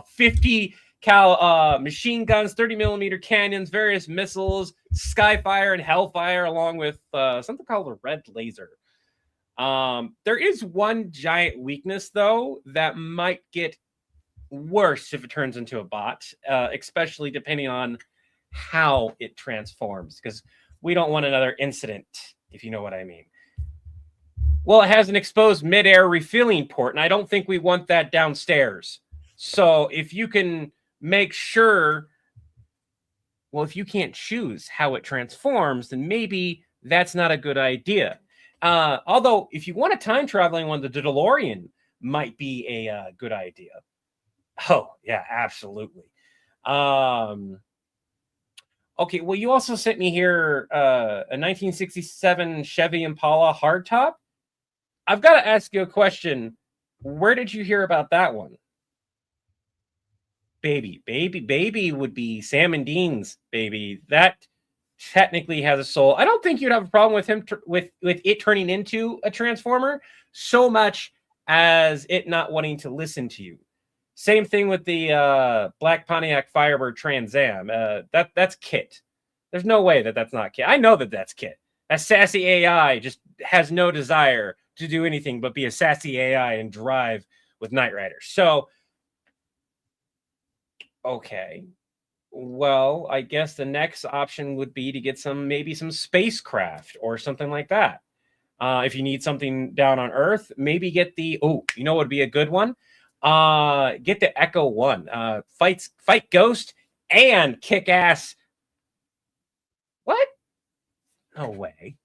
50 cal machine guns, 30 millimeter cannons, various missiles, Skyfire and Hellfire, along with something called a red laser. There is one giant weakness, though, that might get worse if it turns into a bot, especially depending on how it transforms, because we don't want another incident, if you know what I mean. Well, it has an exposed mid-air refueling port, and I don't think we want that downstairs. So if you can make sure, well, if you can't choose how it transforms, then maybe that's not a good idea. Although, if you want a time traveling one, the DeLorean might be a good idea. Oh, yeah, absolutely. Okay, well, you also sent me here a 1967 Chevy Impala hardtop. I've got to ask you a question. Where did you hear about that one? Baby would be Sam and Dean's baby. That technically has a soul. I don't think you'd have a problem with him with it turning into a transformer so much as it not wanting to listen to you. Same thing with the Black Pontiac Firebird Trans Am. That's Kit. There's no way that that's not Kit. I know that that's Kit. That sassy AI just has no desire to do anything but be a sassy AI and drive with Knight Rider. So, okay. Well, I guess the next option would be to get maybe some spacecraft or something like that. If you need something down on Earth, maybe get the, you know what would be a good one? Get the Echo 1. Fight Ghost and kick ass. What? No way.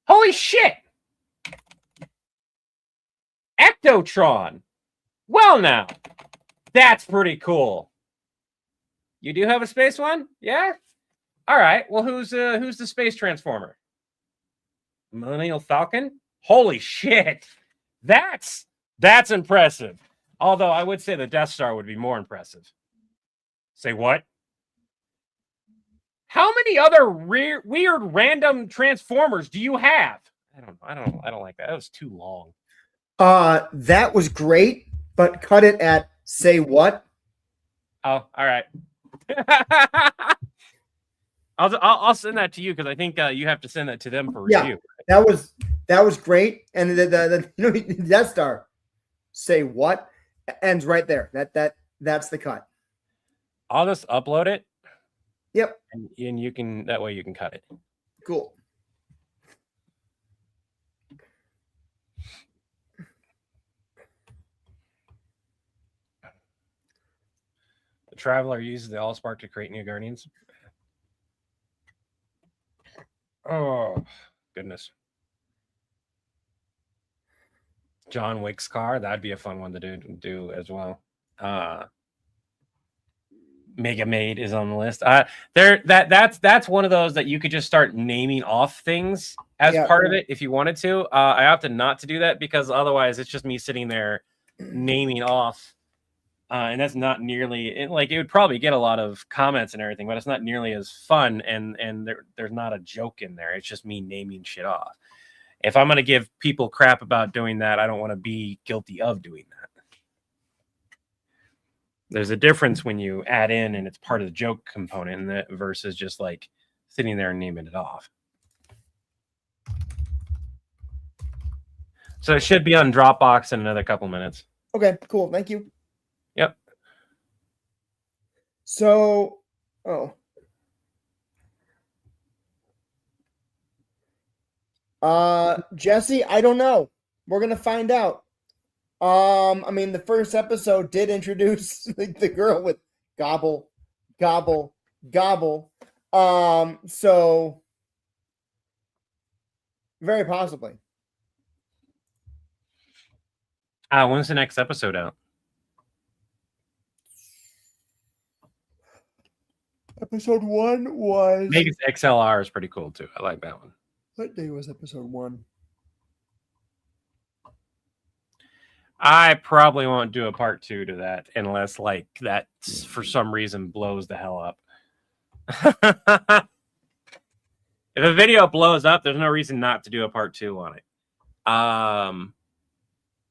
Holy shit! Ectotron. Well now, that's pretty cool. You do have a space one? Yeah? All right. Well, who's the space transformer? Millennial Falcon? Holy shit. That's impressive. Although I would say the Death Star would be more impressive. Say what? How many other weird random transformers do you have? I don't like that. That was too long. That was great, but cut it at say what? Oh, all right. I'll send that to you because I think you have to send that to them for review. Yeah, that was great. And the Death Star, say what, ends right there. That's the cut. I'll just upload it. Yep. And you can, that way you can cut it. Cool. The Traveler uses the Allspark to create new Guardians. Oh, goodness. John Wick's car, that'd be a fun one to do as well. Mega Maid is on the list. That's one of those that you could just start naming off things as part of it if you wanted to. I opted not to do that because otherwise it's just me sitting there naming off, and that's not nearly it would probably get a lot of comments and everything, but it's not nearly as fun, and there's not a joke in there. It's just me naming shit off. If I'm going to give people crap about doing that, I don't want to be guilty of doing that. There's a difference when you add in and it's part of the joke component and that versus just like sitting there and naming it off. So it should be on Dropbox in another couple minutes. Okay, cool. Thank you. Yep. So, Jesse, I don't know. We're going to find out. I mean, the first episode did introduce the girl with gobble, gobble, gobble. So very possibly. When's the next episode out? Episode 1 was Vegas XLR is pretty cool too. I like that one. What day was episode 1? I probably won't do a part 2 to that unless like that for some reason blows the hell up. If a video blows up, there's no reason not to do a part 2 on it.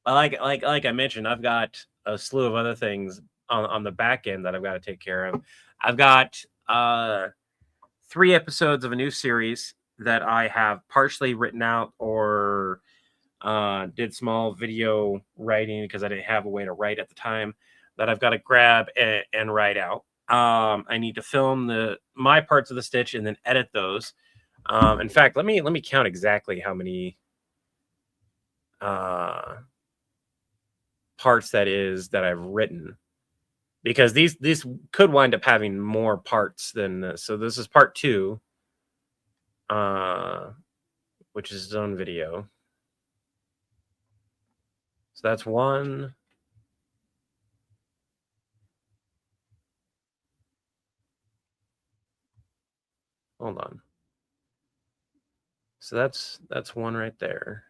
Like I mentioned, I've got a slew of other things on the back end that I've got to take care of. I've got 3 episodes of a new series that I have partially written out or did small video writing because I didn't have a way to write at the time that I've got to grab and write out. I need to film my parts of the Stitch and then edit those. In fact, let me count exactly how many parts that is that I've written, because these could wind up having more parts than this. So this is part 2, which is its own video. So that's 1. Hold on. So that's 1 right there.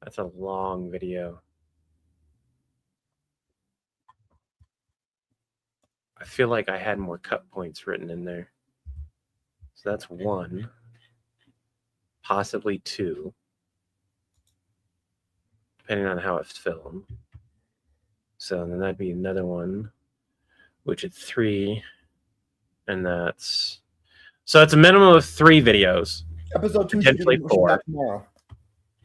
That's a long video. I feel like I had more cut points written in there. So that's 1, possibly 2, depending on how it's filmed. So then that'd be another one, which is 3, and that's so it's a minimum of 3 videos. Episode 2 potentially 4 tomorrow.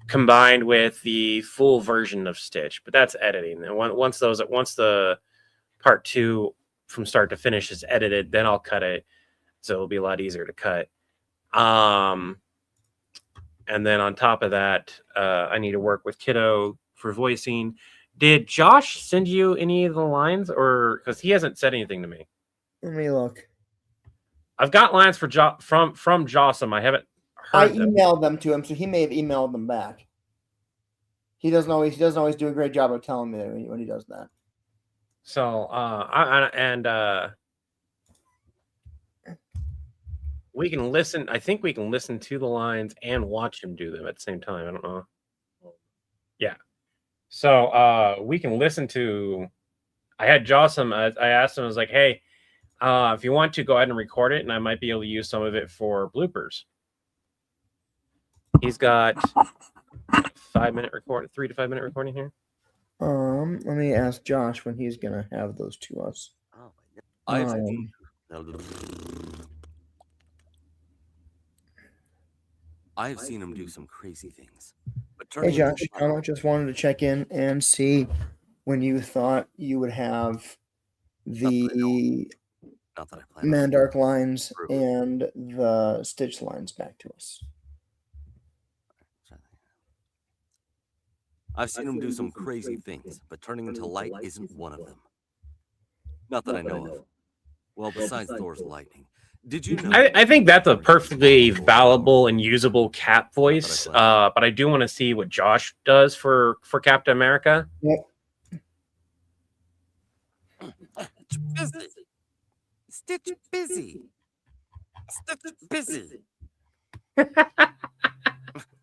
Combined with the full version of Stitch, but that's editing. And once the part 2 from start to finish is edited, then I'll cut it, so it'll be a lot easier to cut. And then on top of that, I need to work with Kiddo for voicing. Did Josh send you any of the lines, or because he hasn't said anything to me? Let me look. I've got lines for from Jossum. I haven't I heard them. emailed them to him, so he may have emailed them back. He doesn't always do a great job of telling me when he does that. So we can listen. I think we can listen to the lines and watch him do them at the same time. I don't know. Yeah. So we can listen to. I had Jossum. I asked him. I was like, "Hey, if you want to, go ahead and record it, and I might be able to use some of it for bloopers." He's got 5-minute recording, 3 to 5 minute recording here. Let me ask Josh when he's gonna have those to us. I've seen him do some crazy things. But Hey Josh, I just wanted to check in and see when you thought you would have the Mandark lines and the Stitch lines back to us. I've seen him do some crazy things, but turning into light isn't one of them. Not that I know of. Well, besides Thor's lightning. Did you know? I think that's a perfectly valuable and usable Cap voice, but I do want to see what Josh does for Captain America. Yep. Stitch busy. Stitch busy.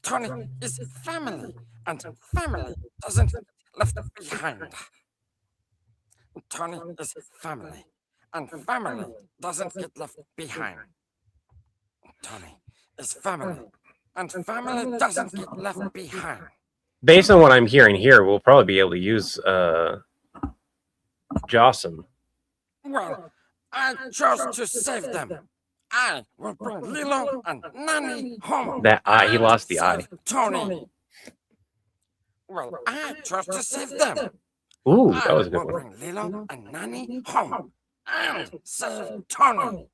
Tony is family, and family doesn't get left behind. Tony is family, and family doesn't get left behind. Tony is family, and family doesn't get left behind. Based on what I'm hearing here, we'll probably be able to use Jossum. Well, I chose to save them. I will bring Lilo and Nani home. That eye, he lost the eye. Tony. Well, I chose to save them. Ooh, that was a good I will one. bring Lilo and Nani home and save Tony.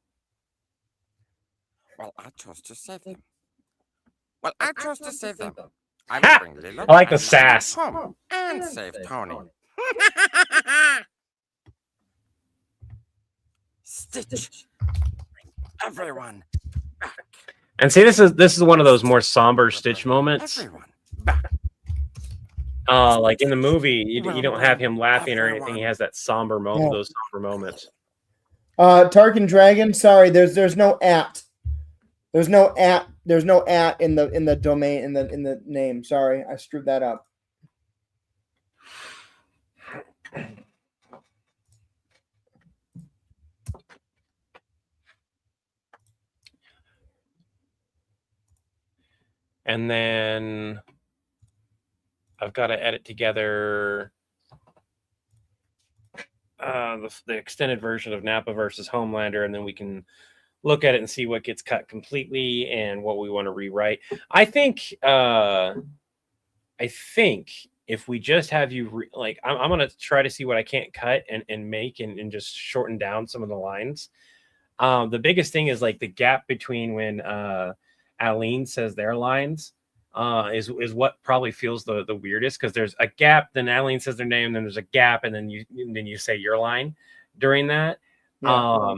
Well, I chose to save them. Well, I chose to save them. I will bring Lilo I like the and sass. Nani home and save Tony. Stitch. Everyone back. And see, this is one of those more somber Stitch moments. Everyone back. Like in the movie, you don't have him laughing or anything. He has that somber moment, those somber moments. Tarkin Dragon, sorry, there's no at. There's no at in the domain in the name. Sorry, I screwed that up. And then I've got to edit together the extended version of Nappa versus Homelander, and then we can look at it and see what gets cut completely and what we want to rewrite. I think if we just have you I'm going to try to see what I can't cut and make and just shorten down some of the lines. The biggest thing is like the gap between when Aline says their lines is what probably feels the weirdest, because there's a gap, then Aline says their name, then there's a gap, and then you say your line during that. Yeah.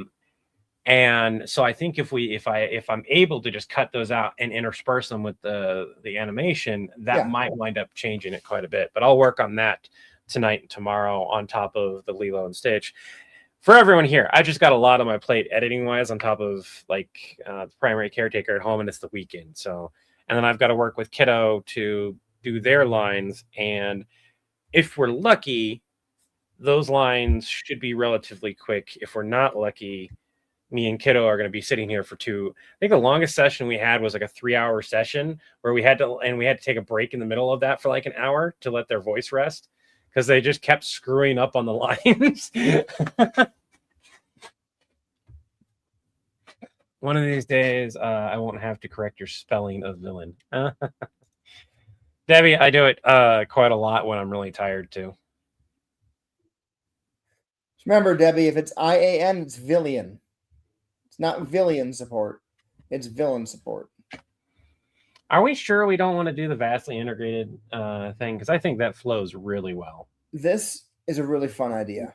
And so I think if I'm able to just cut those out and intersperse them with the animation, that might wind up changing it quite a bit. But I'll work on that tonight and tomorrow on top of the Lilo and Stitch. For everyone here, I just got a lot on my plate editing wise, on top of the primary caretaker at home, and it's the weekend. So, and then I've got to work with Kiddo to do their lines, and if we're lucky, those lines should be relatively quick. If we're not lucky, me and Kiddo are going to be sitting here for 2. I think the longest session we had was like a 3-hour session where we had to take a break in the middle of that for like an hour to let their voice rest because they just kept screwing up on the lines. One of these days, I won't have to correct your spelling of villain. Debbie, I do it quite a lot when I'm really tired too. Remember, Debbie, if it's IAN, it's Villian. It's not Villian support. It's villain support. Are we sure we don't want to do the vastly integrated thing? Because I think that flows really well. This is a really fun idea.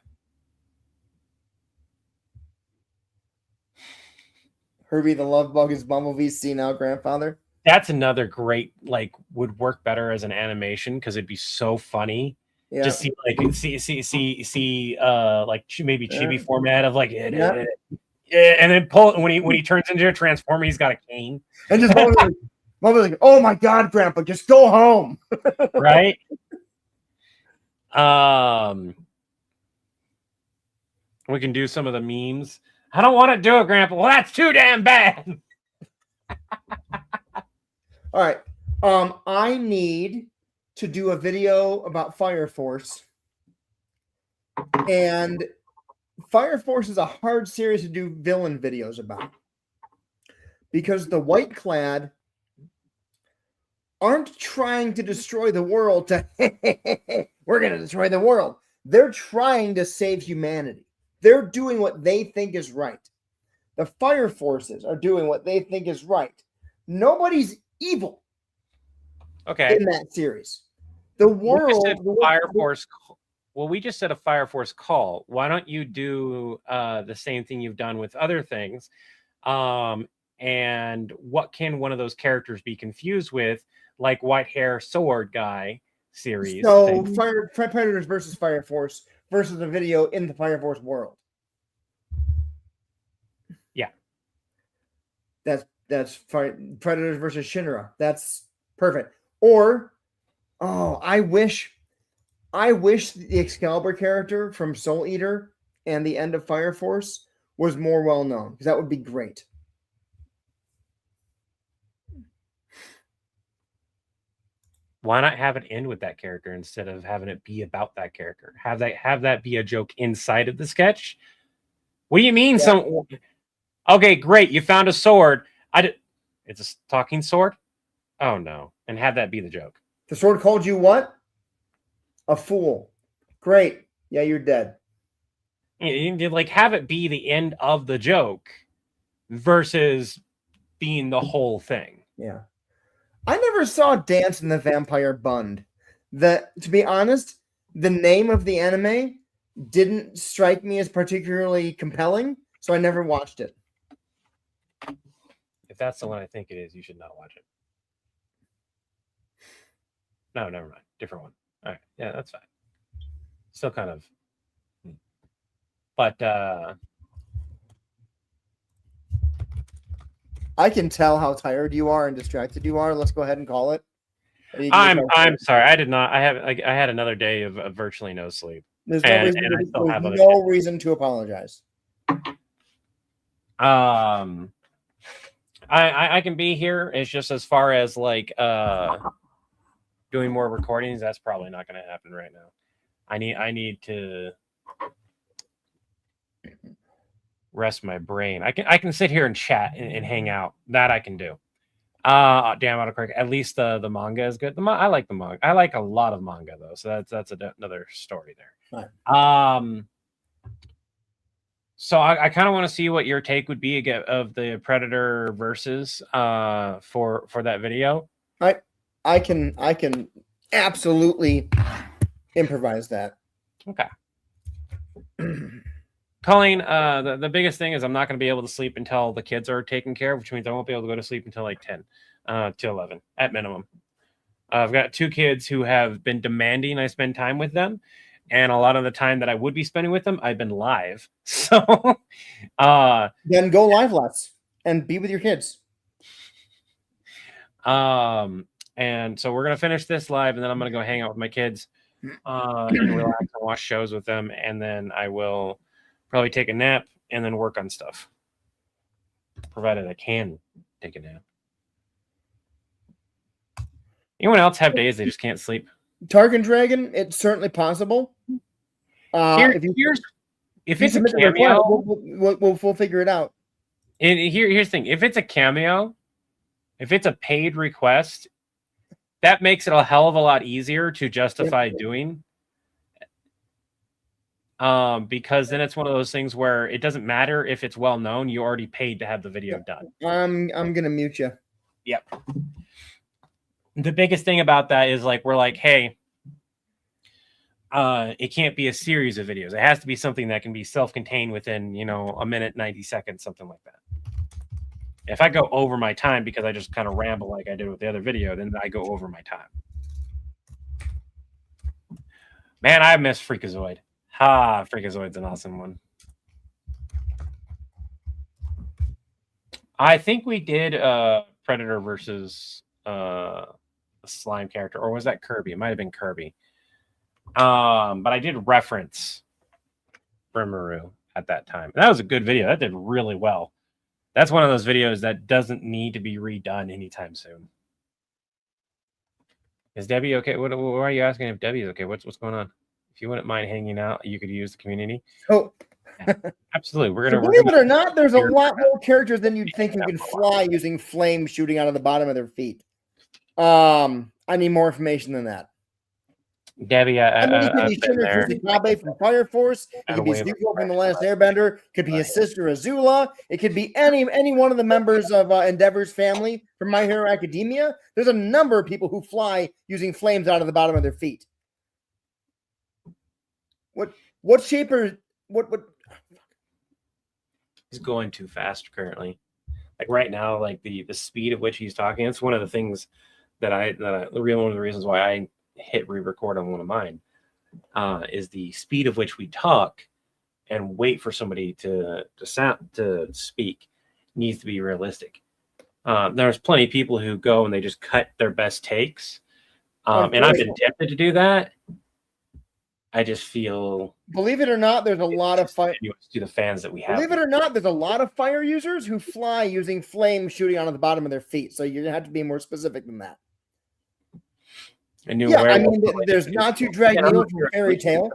Herbie the Love Bug is Bumblebee's senile grandfather. That's another great, like, would work better as an animation because it'd be so funny. Yeah. Just see like like maybe chibi format of like and then pull when he turns into a transformer, he's got a cane. And just like, oh my god, Grandpa, just go home. Right? We can do some of the memes. I don't want to do it, Grandpa. Well, that's too damn bad. All right. I need to do a video about Fire Force. And Fire Force is a hard series to do villain videos about. Because the White Clad aren't trying to destroy the world to we're going to destroy the world. They're trying to save humanity. They're doing what they think is right. The Fire Forces are doing what they think is right. Nobody's evil. Okay. In that series. The world. Fire Force. Well, we just said a Fire Force call. Why don't you do the same thing you've done with other things? And what can one of those characters be confused with, like white hair sword guy series? So, Predators versus Fire Force versus a video in the Fire Force world. Yeah. That's Predators versus Shinra. That's perfect. Or, I wish the Excalibur character from Soul Eater and the end of Fire Force was more well known, because that would be great. Why not have it end with that character instead of having it be about that character? Have that be a joke inside of the sketch? What do you mean? Yeah. Okay, great. You found a sword. It's a talking sword? Oh no. And have that be the joke. The sword called you what? A fool. Great. Yeah, you're dead. You like have it be the end of the joke versus being the whole thing. Yeah. I never saw Dance in the Vampire Bund. To be honest, the name of the anime didn't strike me as particularly compelling, so I never watched it. If that's the one I think it is, you should not watch it. No, never mind. Different one. All right. Yeah, that's fine. Still kind of. But I can tell how tired you are and distracted you are. Let's go ahead and call it. I'm sorry. I did not. I had another day of virtually no sleep. There's no reason to apologize. I can be here. It's just as far as like doing more recordings, that's probably not going to happen right now. I need to rest my brain. I can sit here and chat and hang out. That I can do. Damn autocorrect. At least the manga is good. I like the manga. I like a lot of manga though, so that's another story there. Right. So I kind of want to see what your take would be of the Predator versus for that video. I can absolutely improvise that. Okay. Colleen, the biggest thing is I'm not going to be able to sleep until the kids are taken care of, which means I won't be able to go to sleep until like 10 to 11 at minimum. I've got 2 kids who have been demanding I spend time with them. And a lot of the time that I would be spending with them, I've been live. So then go live less and be with your kids. And so we're gonna finish this live, and then I'm gonna go hang out with my kids and relax and watch shows with them, and then I will probably take a nap and then work on stuff, provided I can take a nap. Anyone else have days they just can't sleep? Tarkin Dragon, it's certainly possible. If it's a submit the cameo, request, we'll figure it out. and here's the thing: if it's a cameo, if it's a paid request, that makes it a hell of a lot easier to justify doing. Because then it's one of those things where it doesn't matter if it's well known; you already paid to have the video done. I'm gonna mute you. Yep. The biggest thing about that is like we're like, hey, it can't be a series of videos. It has to be something that can be self-contained within, a minute, 90 seconds, something like that. If I go over my time because I just kind of ramble like I did with the other video, then I go over my time. Man, I miss Freakazoid. Freakazoid's an awesome one. I think we did Predator versus a slime character, or was that Kirby? It might have been Kirby. But I did reference Rimuru at that time. That was a good video. That did really well. That's one of those videos that doesn't need to be redone anytime soon. Is Debbie okay? Why are you asking if Debbie is okay? What's going on? If you wouldn't mind hanging out, you could use the community. Oh, absolutely. Believe it or not, there's a lot more characters than you'd think who can fly using flames shooting out of the bottom of their feet. I need more information than that. Debbie, it could be Shinra Kusakabe from Fire Force. It could be Zuko from The Last Airbender. It could be his sister Azula. It could be any one of the members of Endeavor's family from My Hero Academia. There's a number of people who fly using flames out of the bottom of their feet. What shape are what? He's going too fast currently. Like right now, like the speed at which he's talking. It's one of the things that one of the reasons why I hit re-record on one of mine is the speed of which we talk and wait for somebody to speak needs to be realistic. There's plenty of people who go and they just cut their best takes, and I've been tempted to do that. I just feel, believe it or not, there's a lot of fire to the fans that we have. Believe it or not, there's a lot of fire users who fly using flames shooting out of the bottom of their feet. So you're gonna have to be more specific than that. There's Natu Dragneel from Fairy Tail.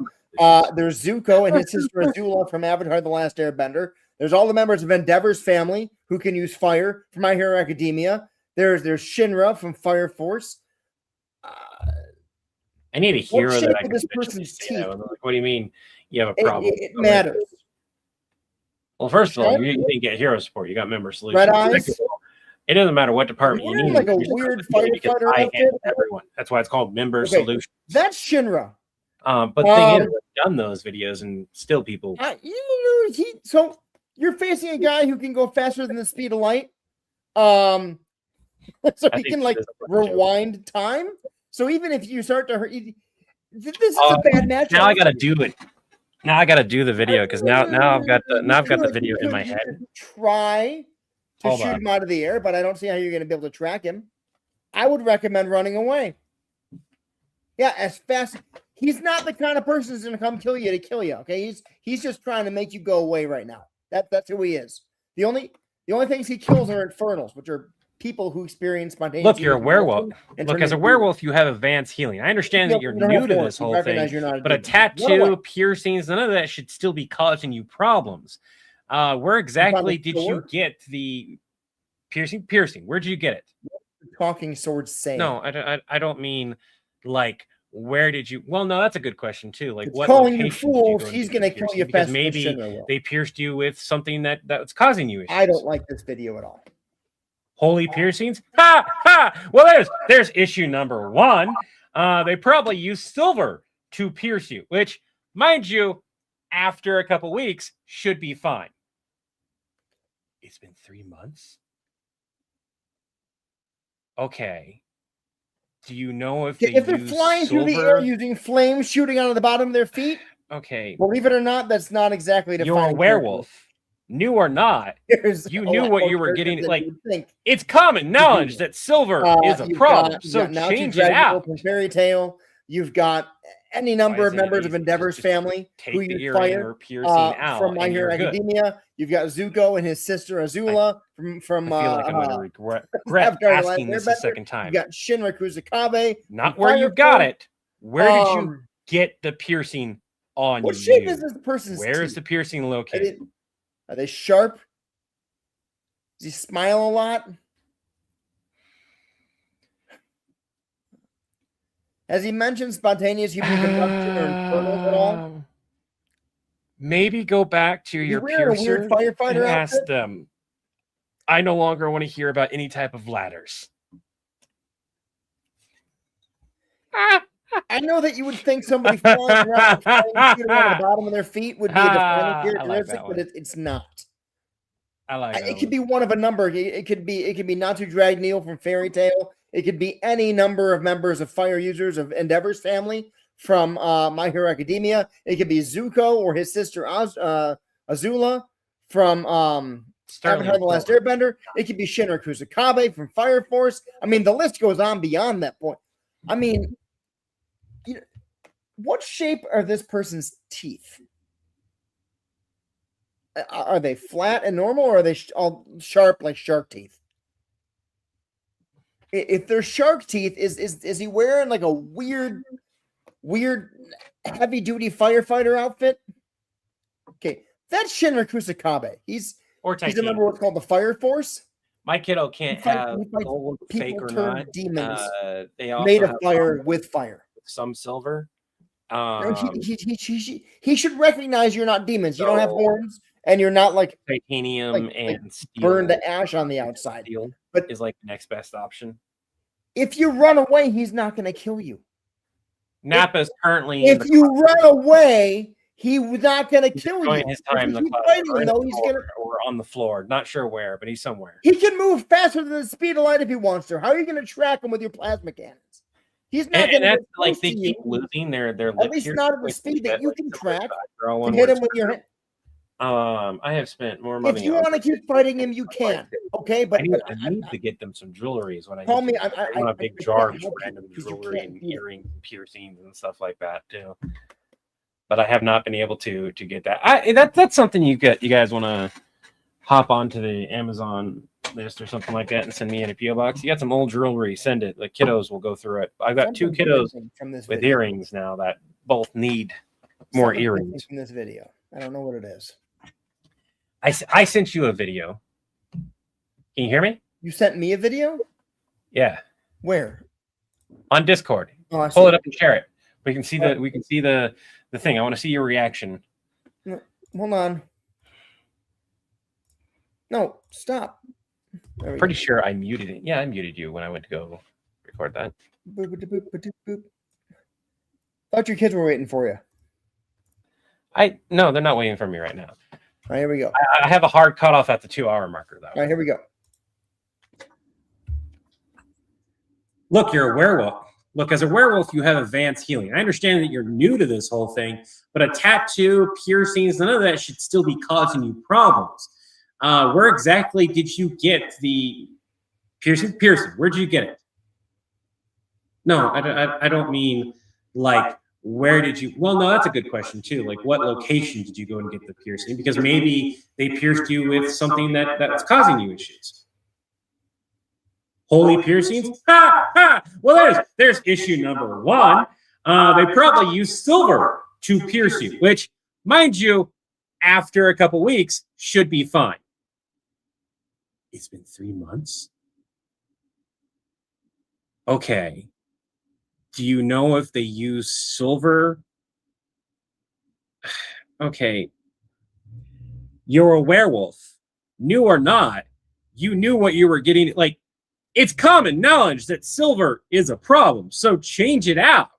There's Zuko and his sister Azula from Avatar: The Last Airbender. There's all the members of Endeavor's family who can use fire from My Hero Academia. There's Shinra from Fire Force. I need a hero that I can this person's teeth. Like, what do you mean you have a problem? It matters. Well, first of all, you didn't get hero support. You got member solutions. Red Eyes. It doesn't matter what department you need. Like a weird firefighter outfit. Everyone. That's why it's called member solutions. That's Shinra. But the thing is, we've done those videos and still people. So you're facing a guy who can go faster than the speed of light. So he can like rewind time. So even if you start to hurt, this is a bad match. Now I got to do it. Now I got to do the video because now I've got the video in my head. Try to shoot him out of the air, but I don't see how you're going to be able to track him. I would recommend running away. Yeah, as fast. He's not the kind of person who's going to come kill you to kill you. Okay, he's just trying to make you go away right now. That's who he is. The only things he kills are infernals, which are people who experience spontaneous. Look, you're a werewolf. Look, as a werewolf, you have advanced healing. I understand that you're new to this whole thing, but a tattoo, piercings, none of that should still be causing you problems. Where exactly did you get the piercing? Where did you get it? Talking swords say. No, I don't mean like. Where did you? Well, no, that's a good question too. Like, what calling you fools? He's going to kill you because maybe they pierced you with something that's causing you issues. I don't like this video at all. Holy piercings? Ha ha! Well, there's issue number one. They probably use silver to pierce you, which, mind you, after a couple weeks should be fine. It's been 3 months. Okay. Do you know if they're flying silver? Through the air using flames shooting out of the bottom of their feet? Okay. Believe it or not, that's not exactly. You're a werewolf. New or not, There's you a knew lot what more you were characters getting. than Like, you would think. it's common knowledge that silver is a problem. So change it out. From Fairy Tale. You've got any number of isn't it members of easy? Endeavor's Just family who Take the you earring fire or piercing out, from My and Hero you're good. Academia. You've got Zuko and his sister Azula from I feel like I'm going to regret Avatar: The asking Last this a Airbender. second You've time. got Shinra Kusakabe. Not from where you Fire got Force. it. Where did you get the piercing on What you? shape is this person's Where is teeth? the piercing located? Are they sharp? Does he smile a lot? Has he mentioned spontaneous human combustion or infernals at all? Maybe go back to He's your wearing a piercer weird firefighter and ask outfit. them. I no longer want to hear about any type of ladders. I know that you would think somebody flying around with a flying shooter on the bottom of their feet would be a defining characteristic, but it's not. I like that. It could be one of a number. It could be Not to Drag Neil from Fairy Tale. It could be any number of members of fire users of Endeavor's family from My Hero Academia. It could be Zuko or his sister Azula from Avatar: The Last Airbender. It could be Shinra Kusakabe from Fire Force. I mean, the list goes on beyond that point. I mean, what shape are this person's teeth? Are they flat and normal, or are they all sharp like shark teeth? If they're shark teeth, is he wearing like a weird heavy duty firefighter outfit? Okay, that's Shinra Kusakabe. He's a member of what's called the Fire Force. My kiddo can't have gold, fake or not. Demons they also made of fire with fire. Some silver. He should recognize you're not demons. You don't have horns, and you're not like titanium and steel. Burned to ash on the outside. Steel but is like the next best option. If you run away, he's not going to kill you. Nappa's currently. If you run away, he's not going to kill you. His time if you keep fighting him, though, he's going to. Or on the floor. Not sure where, but he's somewhere. He can move faster than the speed of light if he wants to. How are you going to track him with your plasma cannons? He's not going to. Like they keep losing their at least not at the speed that you can track. To hit him with your hand. I have spent more money. If you want to keep fighting him, you can. Okay, but I need to get them some jewelries when I call me. I want a big jar of random jewelry and earrings and piercings and stuff like that too. But I have not been able to get that. That's something you guys want to hop onto the Amazon list or something like that and send me in a PO box. You got some old jewelry, send it. The kiddos will go through it. I've got 2 kiddos with earrings now that both need more earrings. From this video, I don't know what it is. I sent you a video. Can you hear me? You sent me a video? Yeah. Where? On Discord. Oh, pull it up and share it. We can see the thing. I want to see your reaction. No, hold on. No, stop. Pretty sure I muted it. Yeah, I muted you when I went to go record that. Boop, boop, boop, boop, boop. Thought your kids were waiting for you. No, they're not waiting for me right now. All right, here we go. I have a hard cutoff at the 2-hour marker, though. All right, here we go. Look, you're a werewolf. Look, as a werewolf, you have advanced healing. I understand that you're new to this whole thing, but a tattoo, piercings, none of that should still be causing you problems. Where exactly did you get the piercing? Where did you get it? No, I don't mean like where did you? Well, no, that's a good question too. Like, what location did you go and get the piercing? Because maybe they pierced you with something that's causing you issues. Holy piercings? Ha ha! Well, there's issue number 1. They probably used silver to pierce you, which, mind you, after a couple weeks should be fine. It's been 3 months. Okay. Do you know if they use silver? Okay. You're a werewolf. New or not, you knew what you were getting. Like, it's common knowledge that silver is a problem, so change it out.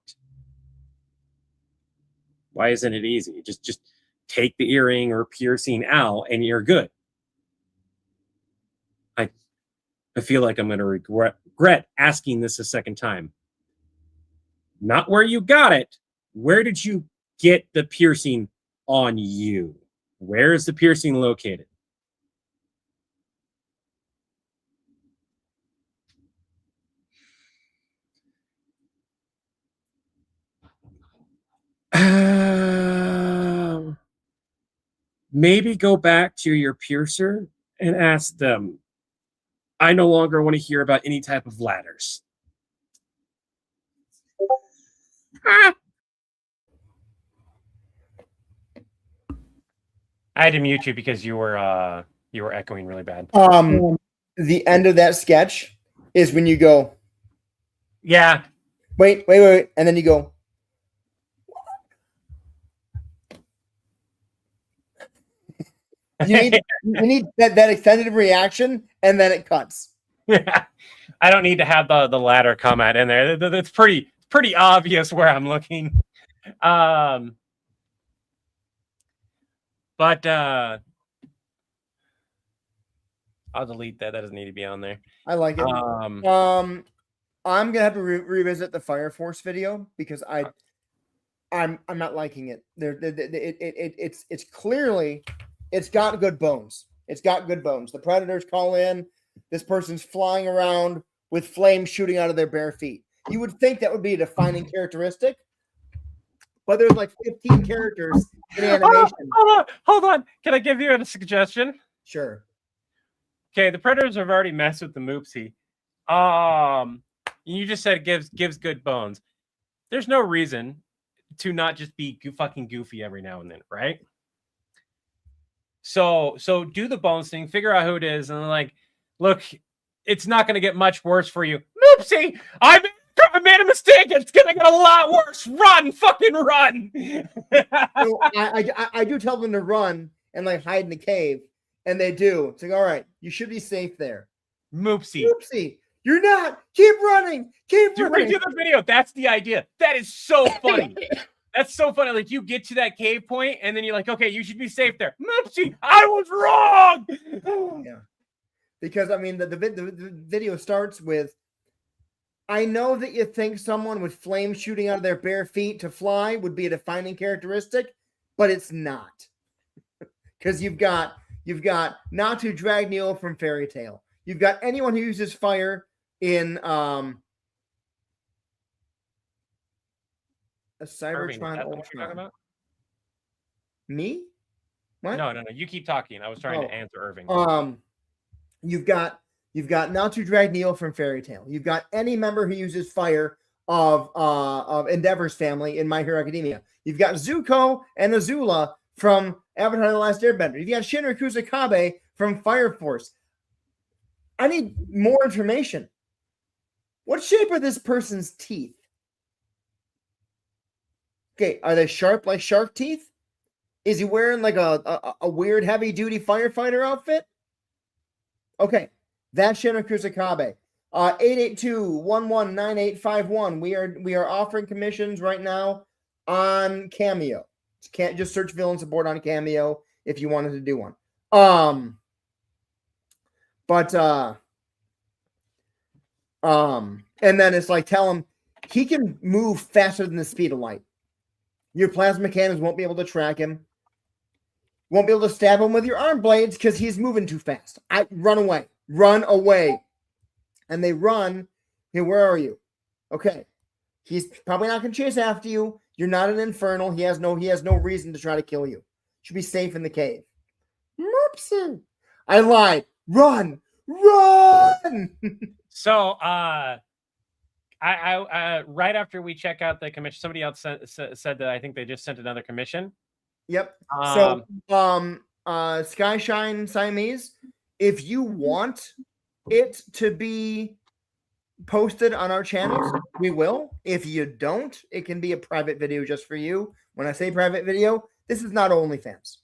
Why isn't it easy? Just take the earring or piercing out and you're good. I feel like I'm going to regret asking this a second time. Not where you got it. Where did you get the piercing on you? Where is the piercing located? Maybe go back to your piercer and ask them. I no longer want to hear about any type of ladders. I had to mute you because you were echoing really bad. The end of that sketch is when you go, Yeah. wait, and then you go. You need that extended reaction, and then it cuts. I don't need to have the ladder comment in there. That's pretty obvious where I'm looking. But I'll delete that. That doesn't need to be on there. I like it. I'm gonna have to revisit the Fire Force video because I'm not liking it. It's clearly it's got good bones. It's got good bones. The predators call in. This person's flying around with flames shooting out of their bare feet. You would think that would be a defining characteristic, but there's like 15 characters in animation. Hold on. Can I give you a suggestion? Sure. Okay, the predators have already messed with the Moopsie. You just said it gives good bones. There's no reason to not just be fucking goofy every now and then, right? So do the bones thing, figure out who it is, and like, look, it's not going to get much worse for you. Moopsie, I made a mistake. It's going to get a lot worse. Run, fucking run. So I do tell them to run and like hide in the cave, and they do. It's like, all right, you should be safe there. Moopsie, you're not. Keep running. Keep running. Redo the video. That's the idea. That is so funny. That's so funny. Like you get to that cave point, and then you're like, okay, you should be safe there. Moopsie, I was wrong. Yeah, because I mean, the video starts with, I know that you think someone with flames shooting out of their bare feet to fly would be a defining characteristic, but it's not. Because you've got Natu Dragneel from Fairy Tale. You've got anyone who uses fire in a Cybertron Ultron. Me? What? No. You keep talking. I was trying to answer Irving. You've got Natu Dragneel from Fairy Tale. You've got any member who uses fire of Endeavor's family in My Hero Academia. You've got Zuko and Azula from Avatar: The Last Airbender. You've got Shinra Kusakabe from Fire Force. I need more information. What shape are this person's teeth? Okay, are they sharp like shark teeth? Is he wearing like a weird heavy-duty firefighter outfit? Okay, that's Shinra Kusakabe. 882-119851. We are offering commissions right now on Cameo. Can't just search villain support on Cameo if you wanted to do one. And then it's like, tell him he can move faster than the speed of light. Your plasma cannons won't be able to track him. Won't be able to stab him with your arm blades because he's moving too fast. Run away. And they run. Hey, where are you? Okay. He's probably not going to chase after you. You're not an infernal. He has no reason to try to kill you. Should be safe in the cave. Moopsie. I lied. Run. So, I right after we check out the commission, somebody else said that I think they just sent another commission. Yep. Skyshine Siamese, if you want it to be posted on our channels, we will. If you don't, it can be a private video just for you. When I say private video, this is not OnlyFans.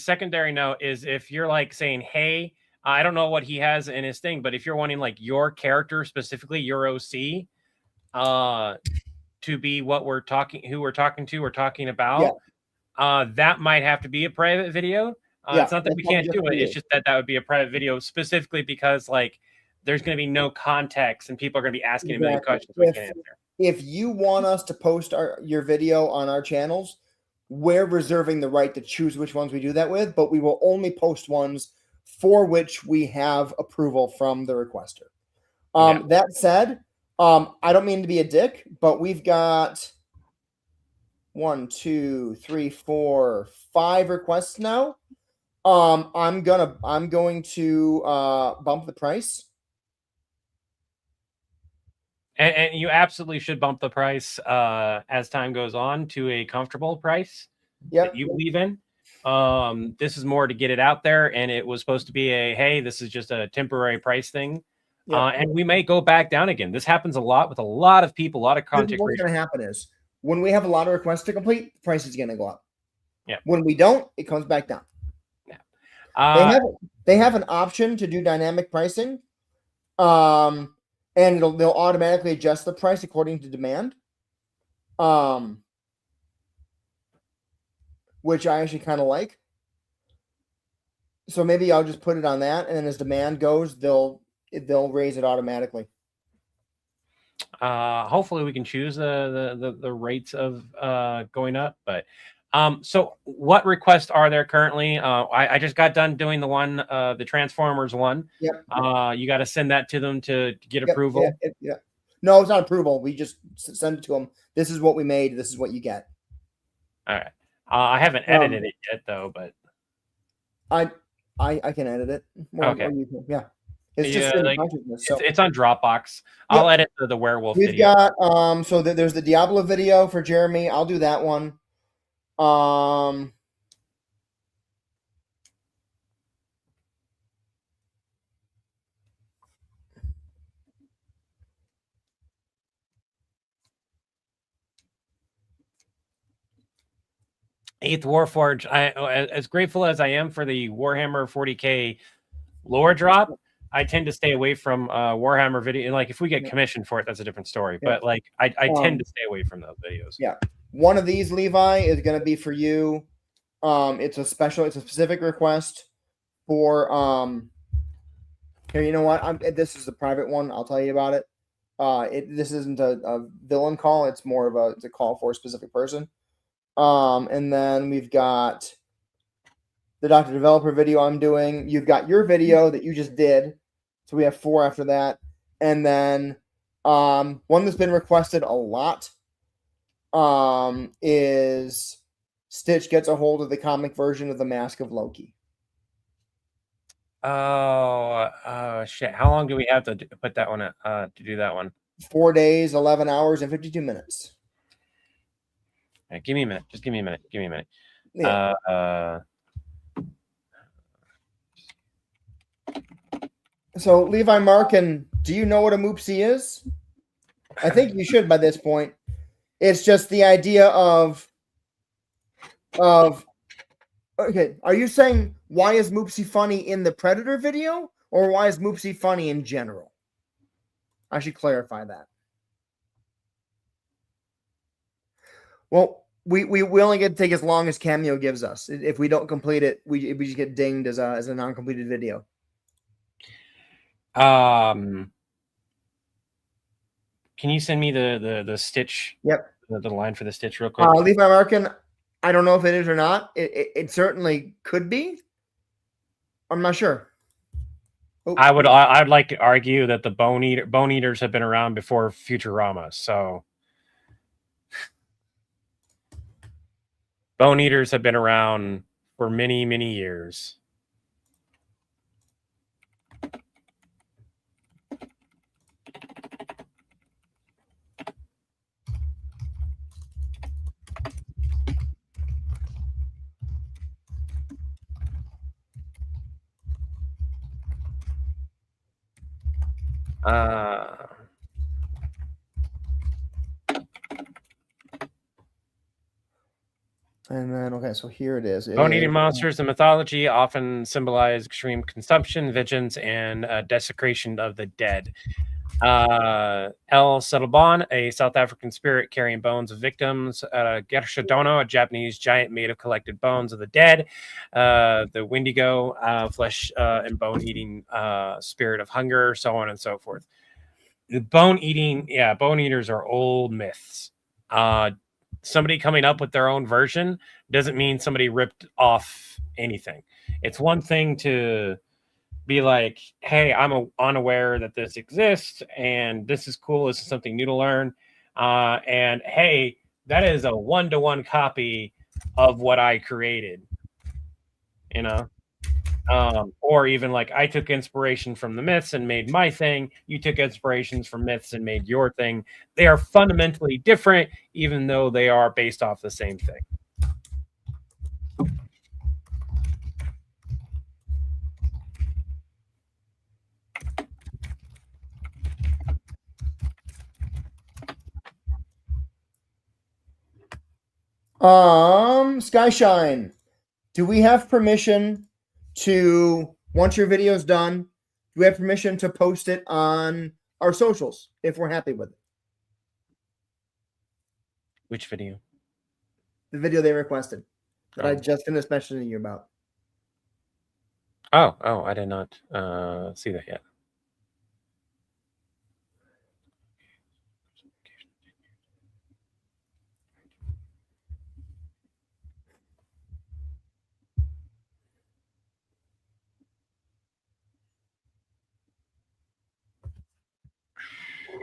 Secondary note is if you're like saying, hey, I don't know what he has in his thing, but if you're wanting like your character, specifically your OC, to be what we're talking about, that might have to be a private video. It's not that we can't do it. It's just that would be a private video specifically because like there's going to be no context and people are going to be asking a million questions we can't answer. If you want us to post your video on our channels, we're reserving the right to choose which ones we do that with, but we will only post ones for which we have approval from the requester. That said, I don't mean to be a dick, but we've got 1, 2, 3, 4, 5 requests now. I'm going to bump the price. And you absolutely should bump the price as time goes on to a comfortable price that you believe in. This is more to get it out there, and it was supposed to be a, hey, this is just a temporary price thing. And we may go back down again. This happens a lot with a lot of people, a lot of content. What's going to happen is when we have a lot of requests to complete, the price is going to go up. Yeah. When we don't, it comes back down. Yeah. They have an option to do dynamic pricing, and they'll automatically adjust the price according to demand. Which I actually kind of like. So maybe I'll just put it on that, and then as demand goes, they'll raise it automatically. Hopefully we can choose the rates of going up. But so what requests are there currently? I just got done doing the one, the Transformers one. Yep. You got to send that to them to get approval. Yeah. No, it's not approval. We just send it to them. This is what we made. This is what you get. All right. I haven't edited it yet though, but I can edit it. Okay. Yeah. It's just like, consciousness. So. It's on Dropbox. I'll edit the werewolf We've video. got so there's the Diablo video for Jeremy. I'll do that one. 8th Warforge. As grateful as I am for the Warhammer 40K lore drop, I tend to stay away from Warhammer video. Like if we get commissioned for it, that's a different story. Yeah. But like I tend to stay away from those videos. Yeah. One of these, Levi, is going to be for you. It's a specific request for here, you know what? This is a private one. I'll tell you about it. This isn't a villain call, it's more of a call for a specific person. And then we've got the Dr. Developer video I'm doing. You've got your video that you just did. So we have 4 after that. And then one that's been requested a lot is Stitch gets a hold of the comic version of the Mask of Loki. Oh shit. How long do we have to put that one to do that one? 4 days, 11 hours, and 52 minutes. Right, give me a minute. Just give me a minute. Give me a minute. Yeah. So Levi Markin, do you know what a moopsie is? I think you should by this point. It's just the idea of okay, are you saying why is Moopsie funny in the Predator video, or why is Moopsie funny in general? I should clarify that. Well, we only get to take as long as Cameo gives us. If we don't complete it, we just get dinged as a non-completed video. Can you send me the Stitch? Yep. The line for the Stitch real quick. Levi Markin, I don't know if it is or not. It certainly could be. I'm not sure. Oh. I'd like to argue that the bone eaters have been around before Futurama. So bone eaters have been around for many, many years. And then, okay, so here it is. Bone-eating monsters in mythology often symbolize extreme consumption, vengeance, and desecration of the dead. El Settlebon, a South African spirit carrying bones of victims. Gershadono, a Japanese giant made of collected bones of the dead. The Wendigo, flesh and bone-eating spirit of hunger, so on and so forth. The bone eaters are old myths. Somebody coming up with their own version doesn't mean somebody ripped off anything. It's one thing to be like, hey, I'm unaware that this exists and this is cool. This is something new to learn. And hey, that is a 1-to-1 copy of what I created. You know, or even like I took inspiration from the myths and made my thing. You took inspirations from myths and made your thing. They are fundamentally different, even though they are based off the same thing. Skyshine, do we have permission to, once your video is done, do we have permission to post it on our socials if we're happy with it? Which video? The video they requested that I Oh. just finished mentioning you about. Oh, I did not see that yet.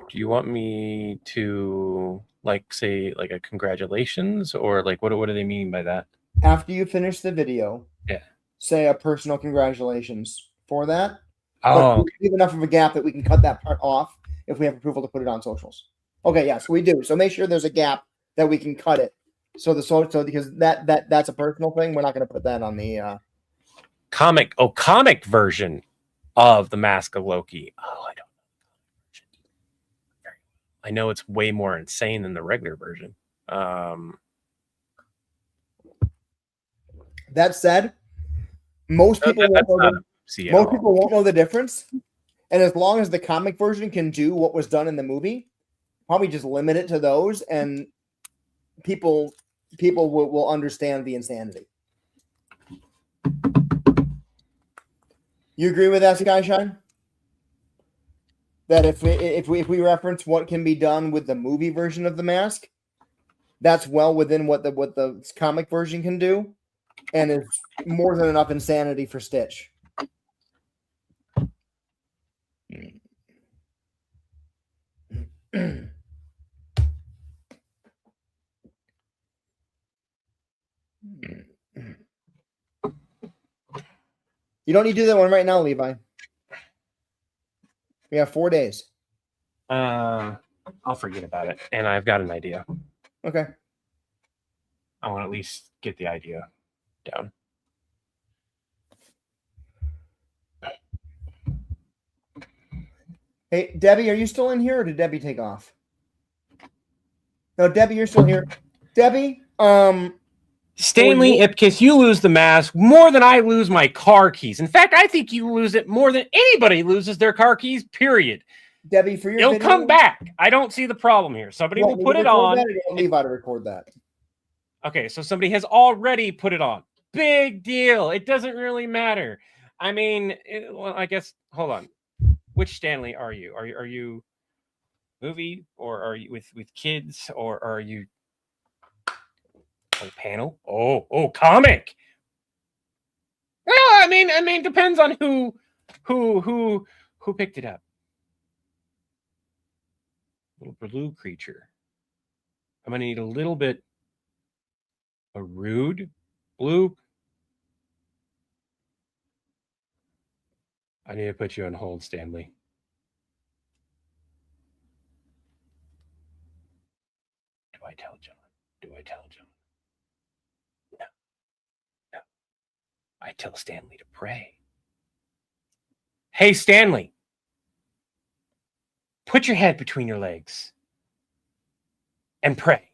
Do you want me to like say like a congratulations, or like what do they mean by that? After you finish the video, Yeah. say a personal congratulations for that. Oh, But we have enough of a gap that we can cut that part off if we have approval to put it on socials. Okay, yes, we do. So make sure there's a gap that we can cut it. So because that's a personal thing, we're not going to put that on the comic version of the Mask of Loki. Oh, I don't know. I know it's way more insane than the regular version. That said, most people won't know the difference. And as long as the comic version can do what was done in the movie, probably just limit it to those, and people will understand the insanity. You agree with that, Skyshine? That if we reference what can be done with the movie version of the mask, that's well within what the comic version can do, and is more than enough insanity for Stitch. You don't need to do that one right now, Levi. We have 4 days. I'll forget about it, and I've got an idea. Okay. I want to at least get the idea down. Hey, Debbie, are you still in here, or did Debbie take off? No, Debbie, you're still here. Debbie, Stanley Ipkiss, you lose the mask more than I lose my car keys. In fact, I think you lose it more than anybody loses their car keys, period. Debbie, for your It'll video, come back. I don't see the problem here. Somebody will put it on. Levi to record that. Okay, so somebody has already put it on. Big deal. It doesn't really matter. I mean, well, I guess, hold on. Which Stanley are you? Are you movie, or are you with kids, or are you panel? Oh, comic. Well, I mean, depends on who picked it up. Little blue creature. I'm gonna need a little bit. A rude blue. I need to put you on hold, Stanley. Do I tell John? No. I tell Stanley to pray. Hey, Stanley. Put your head between your legs and pray.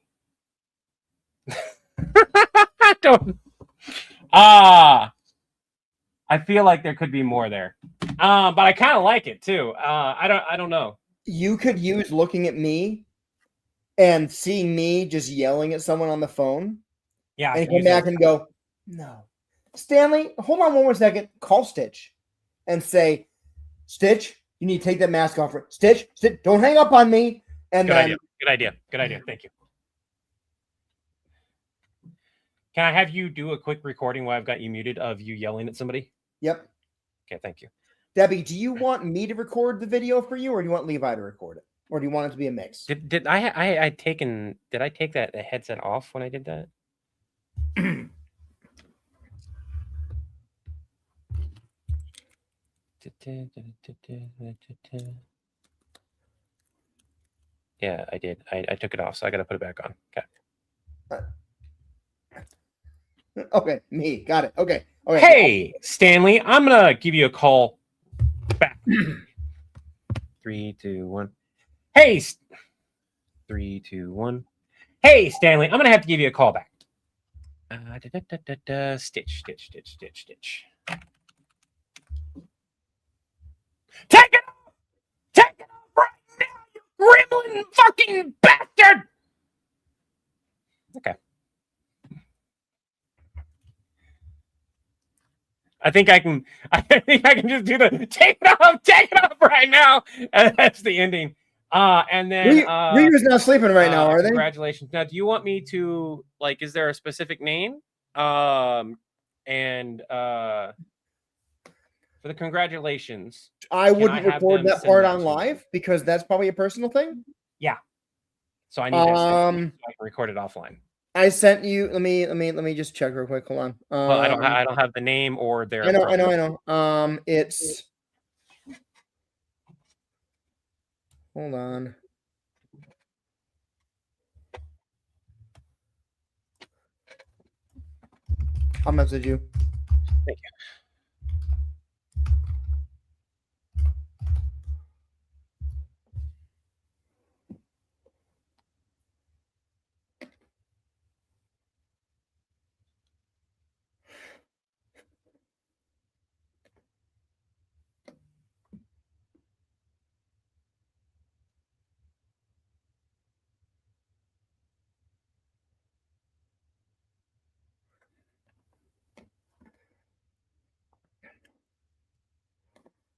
I feel like there could be more there. But I kind of like it too. I don't know. You could use looking at me and seeing me just yelling at someone on the phone. Yeah. And come back and go, no. Stanley, hold on one more second. Call Stitch and say, Stitch, you need to take that mask off. Stitch, don't hang up on me. And Good idea. Thank you. Can I have you do a quick recording while I've got you muted of you yelling at somebody? Yep. Okay, thank you. Debbie, do you want me to record the video for you, or do you want Levi to record it? or do you want it to be a mix? Did I take that headset off when I did that? Yeah, I did. I took it off, so I got to put it back on. Okay. Okay, me. Got it. Okay. Hey, Stanley, I'm gonna give you a call back. 3, 2, 1. Hey, 3, 2, 1. Hey, Stanley, I'm gonna have to give you a call back. Stitch. Take it off! Take it off right now, you gremlin fucking bastard! Okay. I think I can just do the take it off right now. And that's the ending. And then Reader's not sleeping right now, are they? Congratulations. Now, do you want me to, like, is there a specific name? And for the congratulations, I wouldn't record that part on to live because that's probably a personal thing. Yeah. So I need to so I can record it offline. I sent you. Let me just check real quick. Hold on. Well, I don't have the name or their. I know. It's. Hold on. I'll message you. Thank you.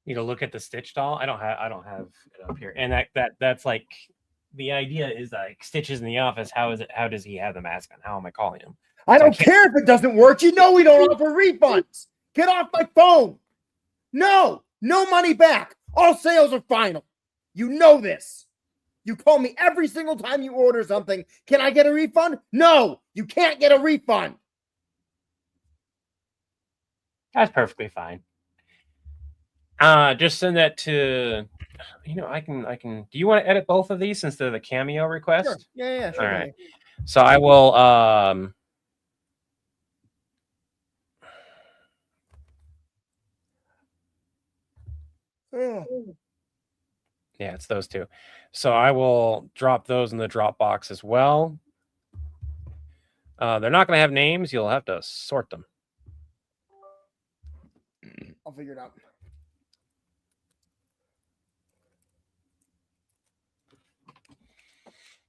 You know, look at the Stitch doll. I don't have it up here, and that's like the idea is like Stitch is in the office. How does he have the mask on? How am I calling him? I don't care if it doesn't work. You know we don't offer refunds. Get off my phone. No money back. All sales are final. You know this. You call me every single time you order something. Can I get a refund? No, you can't get a refund. That's perfectly fine. Just send that to, I can. Do you want to edit both of these since they're the Cameo request? Sure. Yeah. Sure. All right. So I will. Yeah, it's those two. So I will drop those in the Dropbox as well. They're not going to have names. You'll have to sort them. I'll figure it out.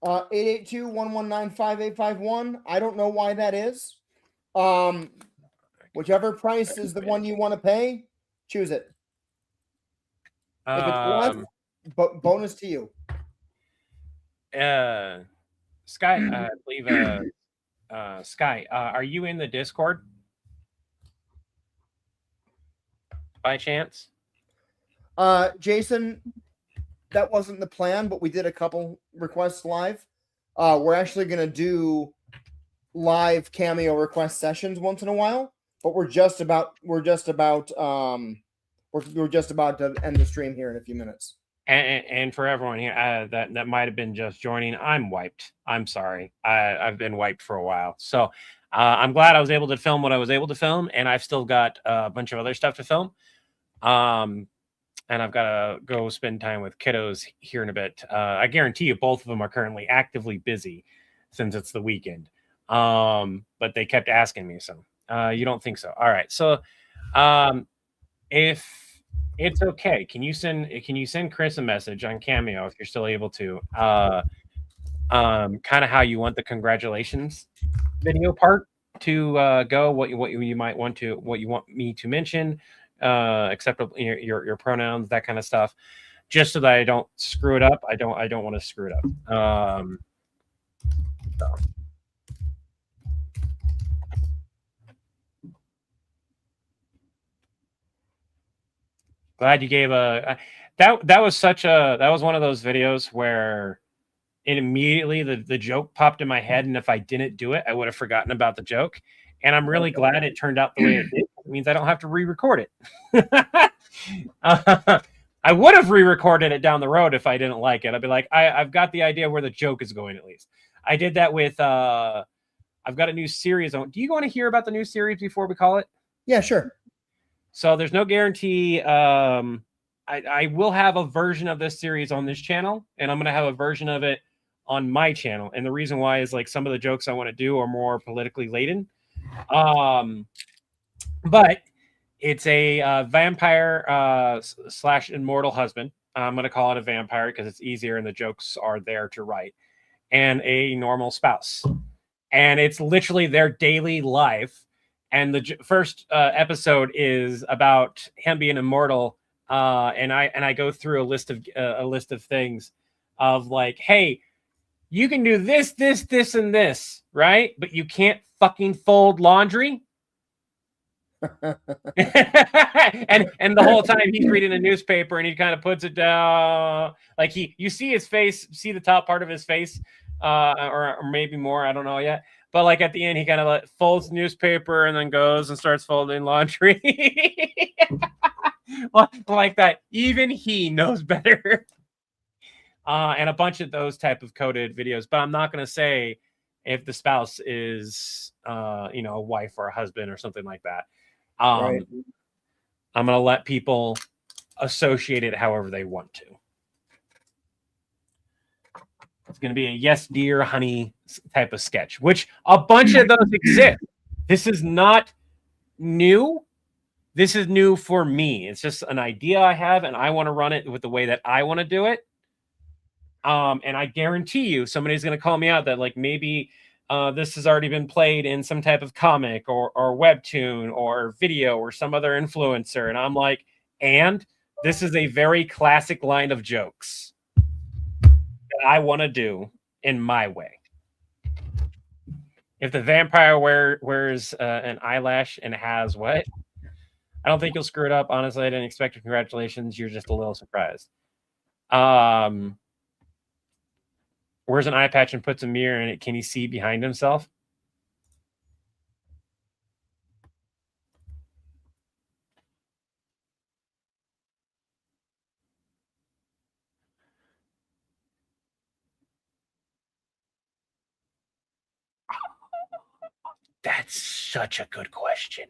Uh, 882-119-5851. I don't know why that is. Whichever price is the one you want to pay, choose it. If it's less, bonus to you. Sky, I believe. Sky, are you in the Discord by chance? Jason, that wasn't the plan, but we did a couple requests live. We're actually gonna do live Cameo request sessions once in a while, but we're just about to end the stream here in a few minutes. And for everyone here that might have been just joining, I'm wiped. I'm sorry. I've been wiped for a while. So I'm glad I was able to film what I was able to film, and I've still got a bunch of other stuff to film. And I've got to go spend time with kiddos here in a bit. I guarantee you both of them are currently actively busy since it's the weekend. But they kept asking me, so you don't think so. All right. So if it's okay, can you send Chris a message on Cameo if you're still able to? Kind of how you want the congratulations video part to go, what you might want to, what you want me to mention, except your pronouns, that kind of stuff, just so that I don't screw it up. I don't want to screw it up. So. Glad you gave that was one of those videos where it immediately the joke popped in my head, and if I didn't do it, I would have forgotten about the joke. And I'm really glad it turned out the way it did. It means I don't have to re-record it. I would have re-recorded it down the road if I didn't like it. I'd be like, I've got the idea where the joke is going at least. I did that with I've got a new series on. Do you want to hear about the new series before we call it? Yeah, sure. So there's no guarantee. I will have a version of this series on this channel, and I'm going to have a version of it on my channel. And the reason why is like some of the jokes I want to do are more politically laden. But it's a vampire slash immortal husband. I'm going to call it a vampire because it's easier and the jokes are there to write. And a normal spouse. And it's literally their daily life. And the first episode is about him being immortal. And I go through a list of things of like, hey, you can do this, this, this, and this, right? But you can't fucking fold laundry. and the whole time he's reading a newspaper and he kind of puts it down, like you see his face, see the top part of his face, or maybe more, I don't know yet. But like at the end, he kind of like folds the newspaper and then goes and starts folding laundry. Like that. Even he knows better. And a bunch of those type of coded videos. But I'm not going to say if the spouse is, a wife or a husband or something like that. Right. I'm going to let people associate it however they want to. It's going to be a yes, dear, honey type of sketch, which a bunch of those exist. This is not new. This is new for me. It's just an idea I have, and I want to run it with the way that I want to do it. And I guarantee you somebody's going to call me out that like maybe this has already been played in some type of comic or webtoon or video or some other influencer. And I'm like, and this is a very classic line of jokes that I want to do in my way. If the vampire wears an eyelash and has what? I don't think you'll screw it up. Honestly, I didn't expect it. Congratulations. You're just a little surprised. Wears an eye patch and puts a mirror in it. Can he see behind himself? That's such a good question.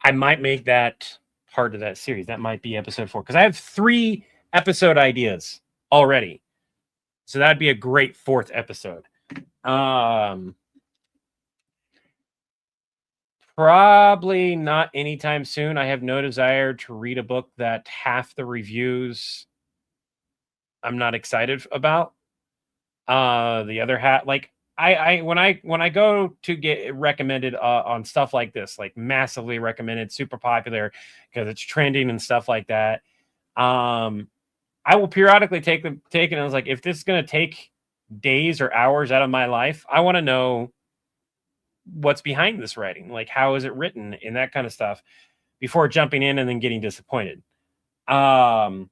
I might make that part of that series. That might be episode 4 because I have 3 episode ideas already. So that'd be a great 4th episode. Probably not anytime soon. I have no desire to read a book that half the reviews I'm not excited about. The other half, like when I go to get recommended on stuff like this, like massively recommended, super popular because it's trending and stuff like that, I will periodically take it. And I was like, if this is going to take days or hours out of my life, I want to know what's behind this writing, like how is it written and that kind of stuff before jumping in and then getting disappointed. What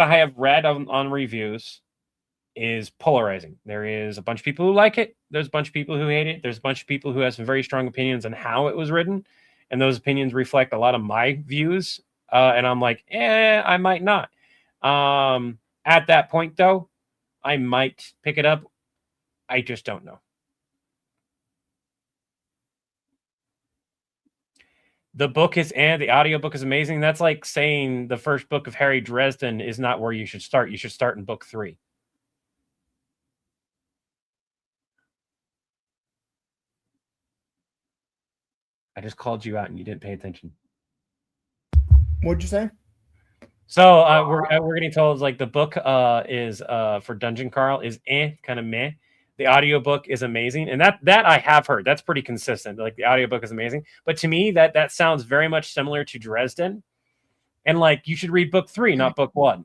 I have read on reviews is polarizing. There is a bunch of people who like it. There's a bunch of people who hate it. There's a bunch of people who have some very strong opinions on how it was written. And those opinions reflect a lot of my views. And I'm like, I might not. At that point, though, I might pick it up. I just don't know. The book is and the audiobook is amazing. That's like saying the first book of Harry Dresden is not where you should start. You should start in book 3. I just called you out and you didn't pay attention. What'd you say? So we're getting told like the book is for Dungeon Carl is kind of meh. The audiobook is amazing, and that I have heard. That's pretty consistent. Like the audiobook is amazing, but to me that sounds very much similar to Dresden, and like you should read book 3, not book 1.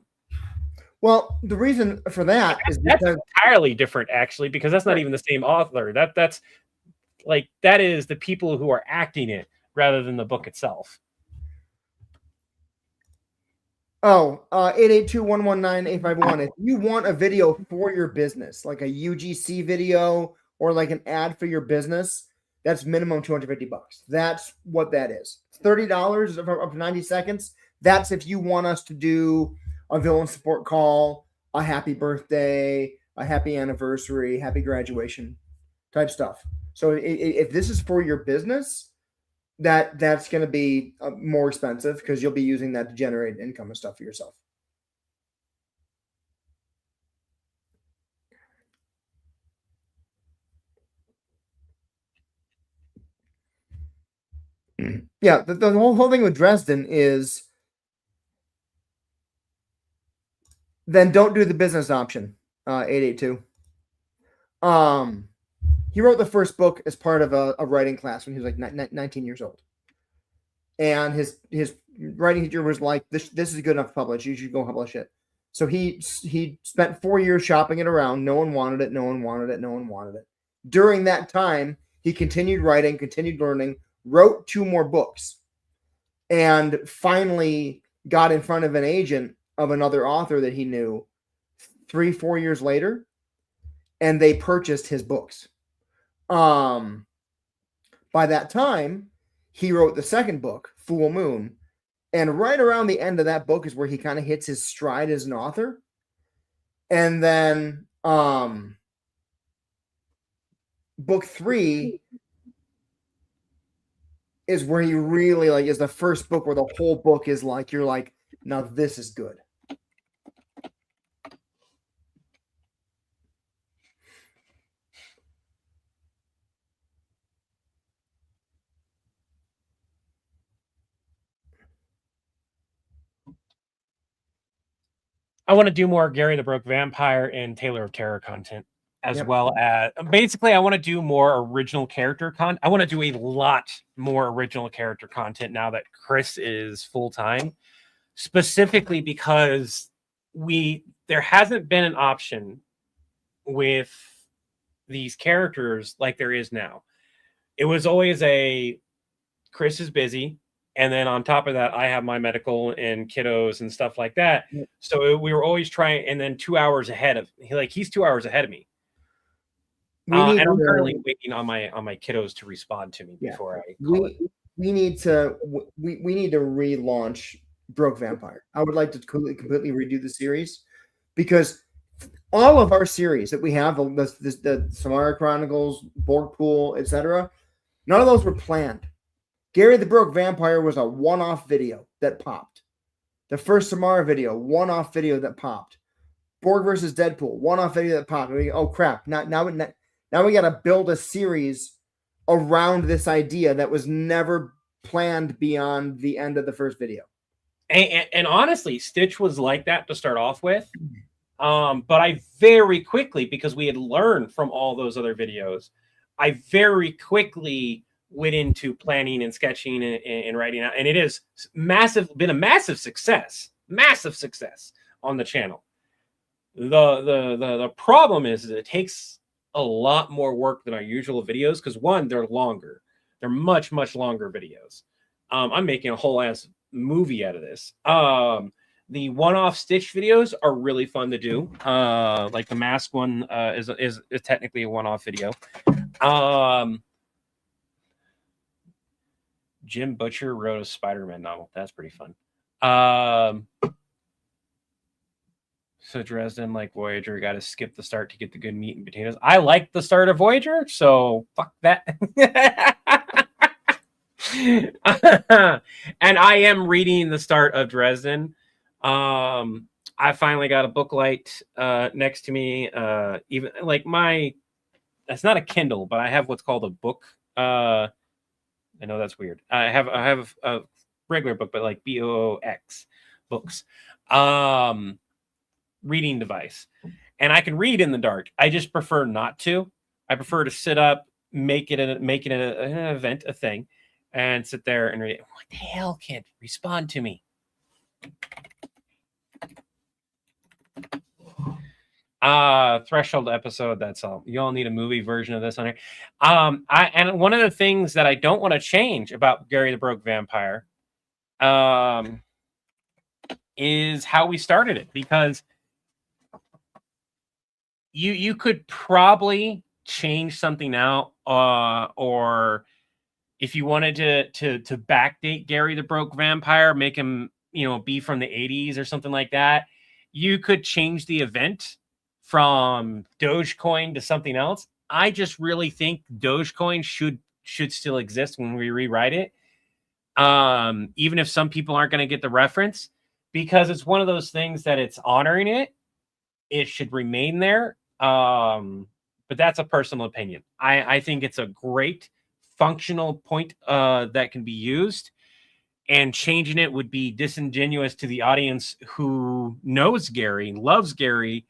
Well, the reason for that is That's because entirely different, actually, because that's not even the same author. That's like that is the people who are acting it rather than the book itself. 882-119-851. If you want a video for your business, like a UGC video or like an ad for your business, that's minimum $250. That's what that is. $30 up to 90 seconds. That's if you want us to do a villain support call, a happy birthday, a happy anniversary, happy graduation type stuff. So if this is for your business, that's going to be more expensive because you'll be using that to generate income and stuff for yourself. Yeah, the whole thing with Dresden is then don't do the business option. 882. He wrote the first book as part of a writing class when he was like 19 years old. And his writing teacher was like, this is good enough to publish. You should go publish it. So he spent 4 years shopping it around. No one wanted it. No one wanted it. No one wanted it. During that time, he continued writing, continued learning, wrote 2 more books, and finally got in front of an agent of another author that he knew 3-4 years later, and they purchased his books. By that time, he wrote the second book, Full Moon, and right around the end of that book is where he kind of hits his stride as an author. And then book 3 is where he really like is the first book where the whole book is like you're like, now this is good. I want to do more Gary the Broke Vampire and Taylor of Terror content, as well as basically I want to do more original character content. I want to do a lot more original character content now that Chris is full-time, specifically because there hasn't been an option with these characters like there is now. It was always Chris is busy. And then on top of that, I have my medical and kiddos and stuff like that. So we were always trying, and then 2 hours ahead of he's 2 hours ahead of me. And I'm currently waiting on my kiddos to respond to me before I call it. We need to relaunch Broke Vampire. I would like to completely redo the series because all of our series that we have, the Samara Chronicles, Borgpool, etc., none of those were planned. Gary the Broke Vampire was a one-off video that popped. The first Samara video, one-off video that popped. Borg versus Deadpool, one-off video that popped. Oh crap! Now we got to build a series around this idea that was never planned beyond the end of the first video. And honestly, Stitch was like that to start off with. But I very quickly, because we had learned from all those other videos, I very quickly went into planning and sketching and writing out, and it has been a massive success on the channel. The problem is it takes a lot more work than our usual videos because one, they're longer, they're much longer videos. I'm making a whole ass movie out of this. The one-off Stitch videos are really fun to do. Like the mask one is technically a one-off video. Jim Butcher wrote a Spider-Man novel. That's pretty fun. So Dresden, like Voyager, got to skip the start to get the good meat and potatoes. I like the start of Voyager, so fuck that. And I am reading the start of Dresden. I finally got a book light next to me. Even like that's not a Kindle, but I have what's called a book. I know that's weird. I have a regular book, but like BOOX books, reading device, and I can read in the dark. I just prefer not to. I prefer to sit up, make it an event, a thing, and sit there and read. What the hell can't respond to me? Threshold episode. That's all. You all need a movie version of this on here. And one of the things that I don't want to change about Gary the Broke Vampire, is how we started it, because you could probably change something out, or if you wanted to backdate Gary the Broke Vampire, make him be from the 80s or something like that, you could change the event from Dogecoin to something else. I just really think Dogecoin should still exist when we rewrite it, even if some people aren't going to get the reference, because it's one of those things that it's honoring it. It should remain there. But that's a personal opinion. I think it's a great functional point that can be used, and changing it would be disingenuous to the audience who knows Gary, loves Gary,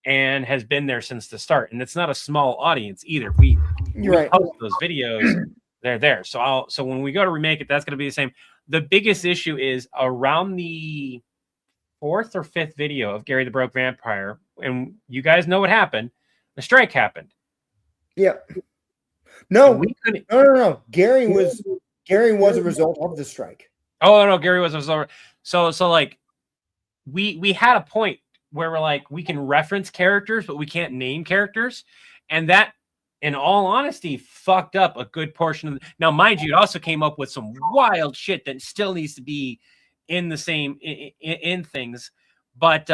and has been there since the start. And it's not a small audience either. We post those videos, they're there. So when we go to remake it, that's going to be the same. The biggest issue is around the 4th or 5th video of Gary the Broke Vampire, and you guys know what happened. The strike happened. Yeah. No. Gary was a result of the strike. Oh no, Gary was a result. So like we had a point where we're like, we can reference characters, but we can't name characters, and that, in all honesty, fucked up a good portion of now, mind you, it also came up with some wild shit that still needs to be in the same in things, but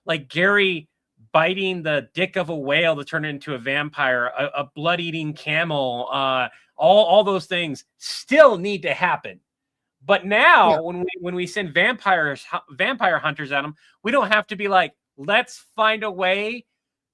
like Gary biting the dick of a whale to turn it into a vampire, a blood-eating camel, all those things still need to happen. But now, when we send vampire hunters at them, we don't have to be like, let's find a way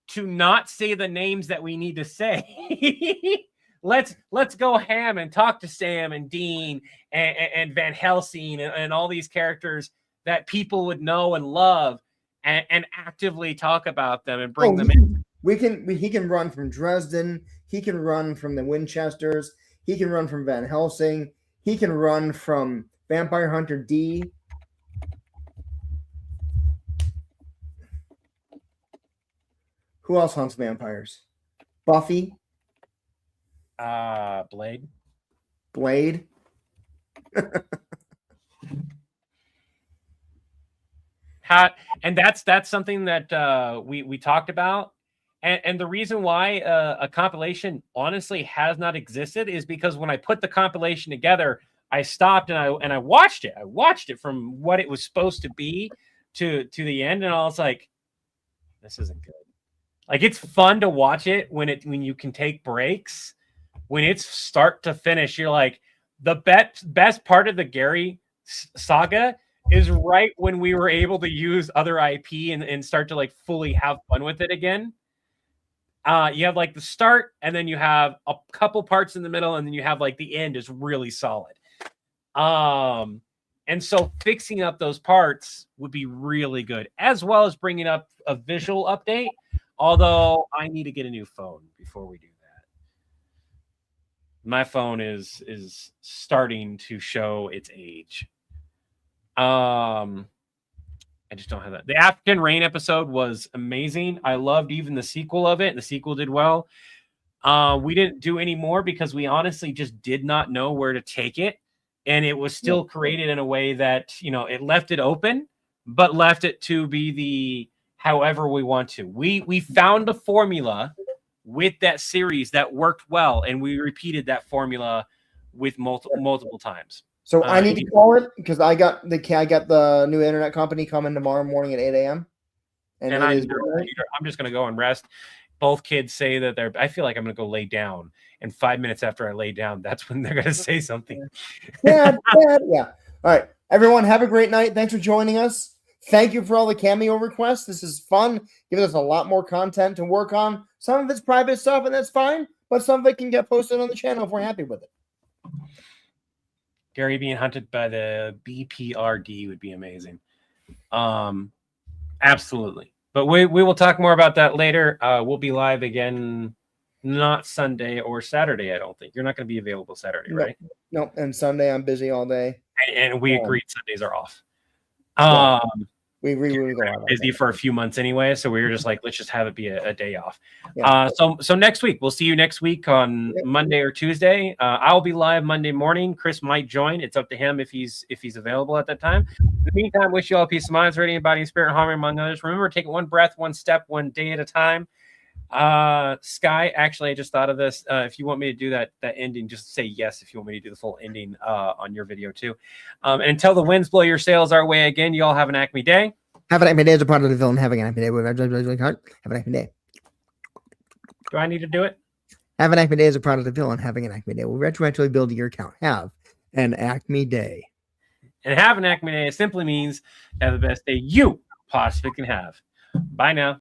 to not say the names that we need to say. let's go ham and talk to Sam and Dean and Van Helsing and all these characters that people would know and love, and actively talk about them and bring them in. He can run from Dresden. He can run from the Winchesters. He can run from Van Helsing. He can run from Vampire Hunter D. Who else hunts vampires? Buffy. Blade. And that's something that we talked about, and the reason why a compilation honestly has not existed is because when I put the compilation together, I stopped and I watched it. I watched it from what it was supposed to be to the end, and I was like, this isn't good. Like, it's fun to watch it when you can take breaks. When it's start to finish, you're like, the best part of the Gary saga is right when we were able to use other IP and start to like fully have fun with it again. You have like the start, and then you have a couple parts in the middle, and then you have like the end is really solid. And so fixing up those parts would be really good, as well as bringing up a visual update. Although I need to get a new phone before we do that. My phone is starting to show its age. I just don't have that. The African Rain episode was amazing. I loved even the sequel of it. The sequel did well. We didn't do any more because we honestly just did not know where to take it. And it was still created in a way that, it left it open, but left it to be the however we want to. We found a formula with that series that worked well, and we repeated that formula with multiple times. So I need to call it because I got the new internet company coming tomorrow morning at 8 a.m. And I'm just going to go and rest. both kids say that I feel like I'm going to go lay down. And 5 minutes after I lay down, that's when they're going to say something. Yeah. All right. Everyone, have a great night. Thanks for joining us. Thank you for all the Cameo requests. This is fun. Gives us a lot more content to work on. Some of it's private stuff, and that's fine. But some of it can get posted on the channel if we're happy with it. Gary being hunted by the BPRD would be amazing. Absolutely. But we will talk more about that later. We'll be live again, not Sunday or Saturday, I don't think. You're not going to be available Saturday, right? No, and Sunday I'm busy all day. And we agreed Sundays are off. We go out busy for a few months anyway, so we were just like, let's just have it be a day off. Yeah. So next week, we'll see you next week on Monday or Tuesday. I'll be live Monday morning. Chris might join. It's up to him if he's available at that time. In the meantime, wish you all peace of mind, serenity, body, and spirit, harmony among others. Remember, take it one breath, one step, one day at a time. Sky, actually, I just thought of this. If you want me to do that ending, just say yes if you want me to do the full ending on your video too. And until the winds blow your sails our way again, you all have an Acme day. Have an Acme day as a part of the film. Having an Acme day. Have an Acme day. Do I need to do it? Have an Acme day as a part of the villain. Having an Acme day will retroactively build your account. Have an Acme day. And have an Acme day simply means have the best day you possibly can have. Bye now.